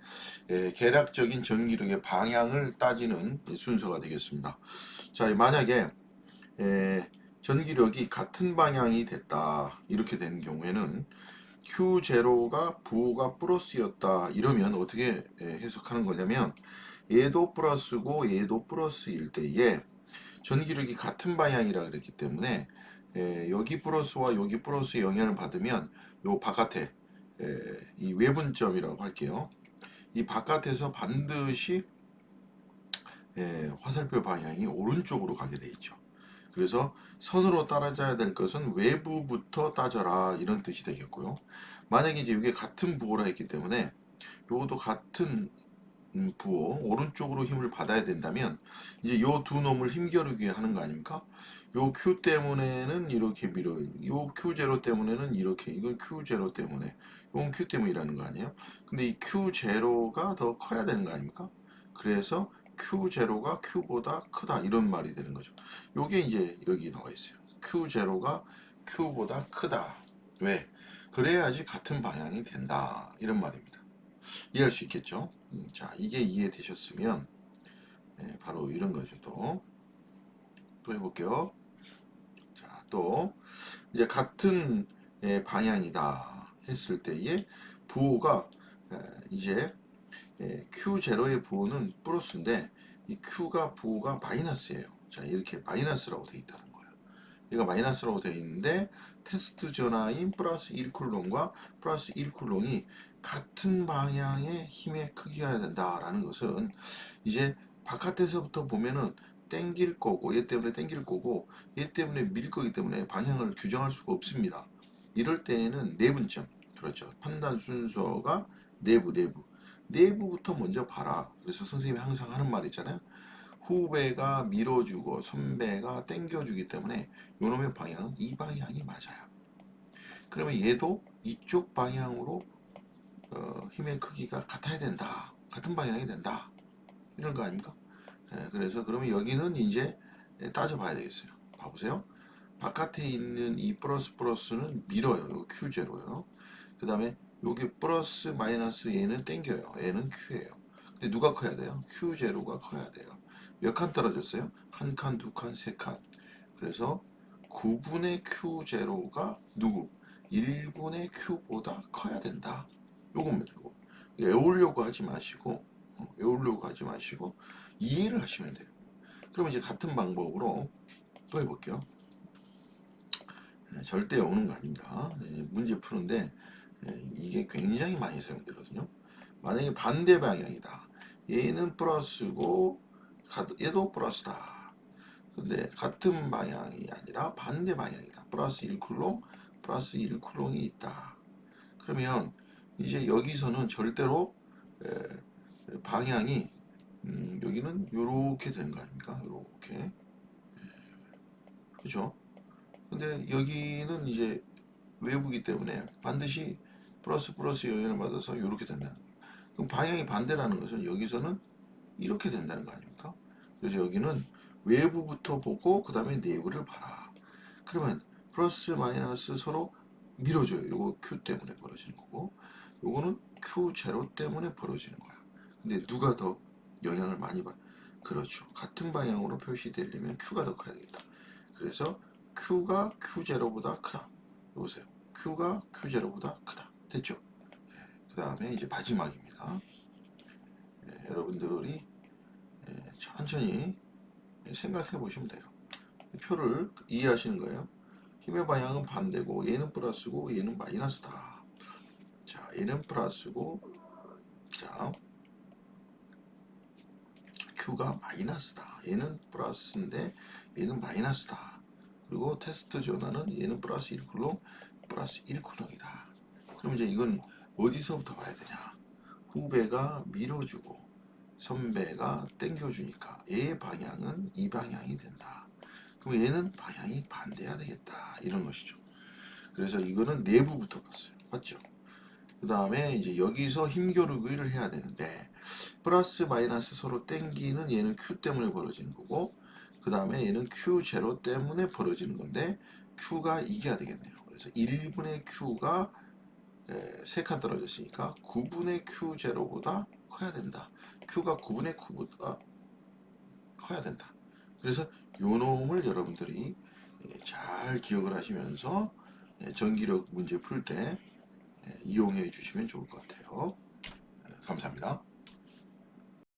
계략적인 전기력의 방향을 따지는 순서가 되겠습니다. 자, 만약에 전기력이 같은 방향이 됐다 이렇게 되는 경우에는 Q0가 부호가 플러스였다 이러면 어떻게 해석하는 거냐면 얘도 플러스고 얘도 플러스일 때에 전기력이 같은 방향이라 그랬기 때문에 여기 플러스와 여기 플러스의 영향을 받으면 요 바깥에 이 외분점이라고 할게요. 이 바깥에서 반드시 화살표 방향이 오른쪽으로 가게 돼 있죠. 그래서 선으로 따라줘야 될 것은 외부부터 따져라 이런 뜻이 되겠고요. 만약에 이제 이게 같은 부호라 했기 때문에 요것도 같은 부호 오른쪽으로 힘을 받아야 된다면 이제 요 두 놈을 힘겨루게 하는 거 아닙니까? 요 Q 때문에는 이렇게 밀어, 요 Q0 때문에는 이렇게, 이건 Q0 때문에, 이건 Q 때문이라는 거 아니에요? 근데 이 Q0가 더 커야 되는 거 아닙니까? 그래서 Q0가 Q보다 크다 이런 말이 되는 거죠. 요게 이제 여기 나와 있어요. Q0가 Q보다 크다. 왜? 그래야지 같은 방향이 된다 이런 말입니다. 이해할 수 있겠죠? 자, 이게 이해되셨으면 바로 이런 거죠. 또 해볼게요. 자, 또 이제 같은 방향이다 했을 때의 부호가 이제 Q0의 부호는 플러스인데 이 Q가 부호가 마이너스예요. 자, 이렇게 마이너스라고 되어 있다는 거예요. 얘가 마이너스라고 되어 있는데 테스트 전하인 플러스 1쿨롱과 플러스 1쿨롱이 같은 방향의 힘의 크기가 된다라는 것은 이제 바깥에서부터 보면은 땡길 거고 얘 때문에 땡길 거고 얘 때문에 밀 거기 때문에 방향을 규정할 수가 없습니다. 이럴 때에는 내분점, 그렇죠. 판단 순서가 내부부터 먼저 봐라. 그래서 선생님이 항상 하는 말 있잖아요. 후배가 밀어주고 선배가 땡겨주기 때문에 요놈의 방향은 이 방향이 맞아요. 그러면 얘도 이쪽 방향으로 힘의 크기가 같아야 된다. 같은 방향이 된다. 이런 거 아닙니까? 그래서 그러면 여기는 이제 따져봐야 되겠어요. 봐보세요. 바깥에 있는 이 플러스는 밀어요. 요 Q0요. 그 다음에 여기 플러스 마이너스 얘는 땡겨요. 얘는 Q예요. 근데 누가 커야 돼요? Q0가 커야 돼요. 몇 칸 떨어졌어요? 한 칸, 두 칸, 세 칸. 그래서 9분의 Q0가 누구? 1분의 Q보다 커야 된다. 요겁니다. 요거. 외우려고 하지 마시고 외우려고 하지 마시고 이해를 하시면 돼요. 그럼 이제 같은 방법으로 또 해볼게요. 절대 외우는 거 아닙니다. 문제 푸는데 이게 굉장히 많이 사용되거든요. 만약에 반대 방향이다. 얘는 플러스고 얘도 플러스다. 근데 같은 방향이 아니라 반대 방향이다. 플러스 1쿨롱, 플러스 1쿨롱이 있다. 그러면 이제 여기서는 절대로 방향이 여기는 요렇게 되는 거 아닙니까? 요렇게. 그죠? 근데 여기는 이제 외부기 때문에 반드시 플러스 영향을 받아서 요렇게 된다는 거예요. 그럼 방향이 반대라는 것은 여기서는 이렇게 된다는 거 아닙니까? 그래서 여기는 외부부터 보고 그 다음에 내부를 봐라. 그러면 플러스 마이너스 서로 밀어줘요. 요거 Q 때문에 벌어지는 거고 요거는 Q0 때문에 벌어지는 거야. 근데 누가 더 영향을 많이 받? 그렇죠. 같은 방향으로 표시되려면 Q가 더 커야 되겠다. 그래서 Q가 Q0보다 크다. 여보세요. Q가 Q0보다 크다. 됐죠? 그 다음에 이제 마지막입니다. 여러분들이 천천히 생각해 보시면 돼요. 표를 이해하시는 거예요. 힘의 방향은 반대고 얘는 플러스고 얘는 마이너스다. 자, 얘는 플러스고 자 Q가 마이너스다. 얘는 플러스인데 얘는 마이너스다. 그리고 테스트 전화는 얘는 플러스 1쿨롱 플러스 1쿨롱이다. 그럼 이제 이건 어디서부터 봐야 되냐? 후배가 밀어주고 선배가 땡겨주니까 얘의 방향은 이 방향이 된다. 그럼 얘는 방향이 반대해야 되겠다. 이런 것이죠. 그래서 이거는 내부부터 봤어요. 맞죠? 그 다음에 이제 여기서 힘겨루기를 해야 되는데 플러스 마이너스 서로 땡기는 얘는 Q 때문에 벌어지는 거고 그 다음에 얘는 Q0 때문에 벌어지는 건데 Q가 이겨야 되겠네요. 그래서 1분의 Q가 3칸 떨어졌으니까 9분의 Q0보다 커야 된다. Q가 9분의 Q보다 커야 된다. 그래서 요 놈을 여러분들이 잘 기억을 하시면서 전기력 문제 풀 때 이용해 주시면 좋을 것 같아요. 감사합니다.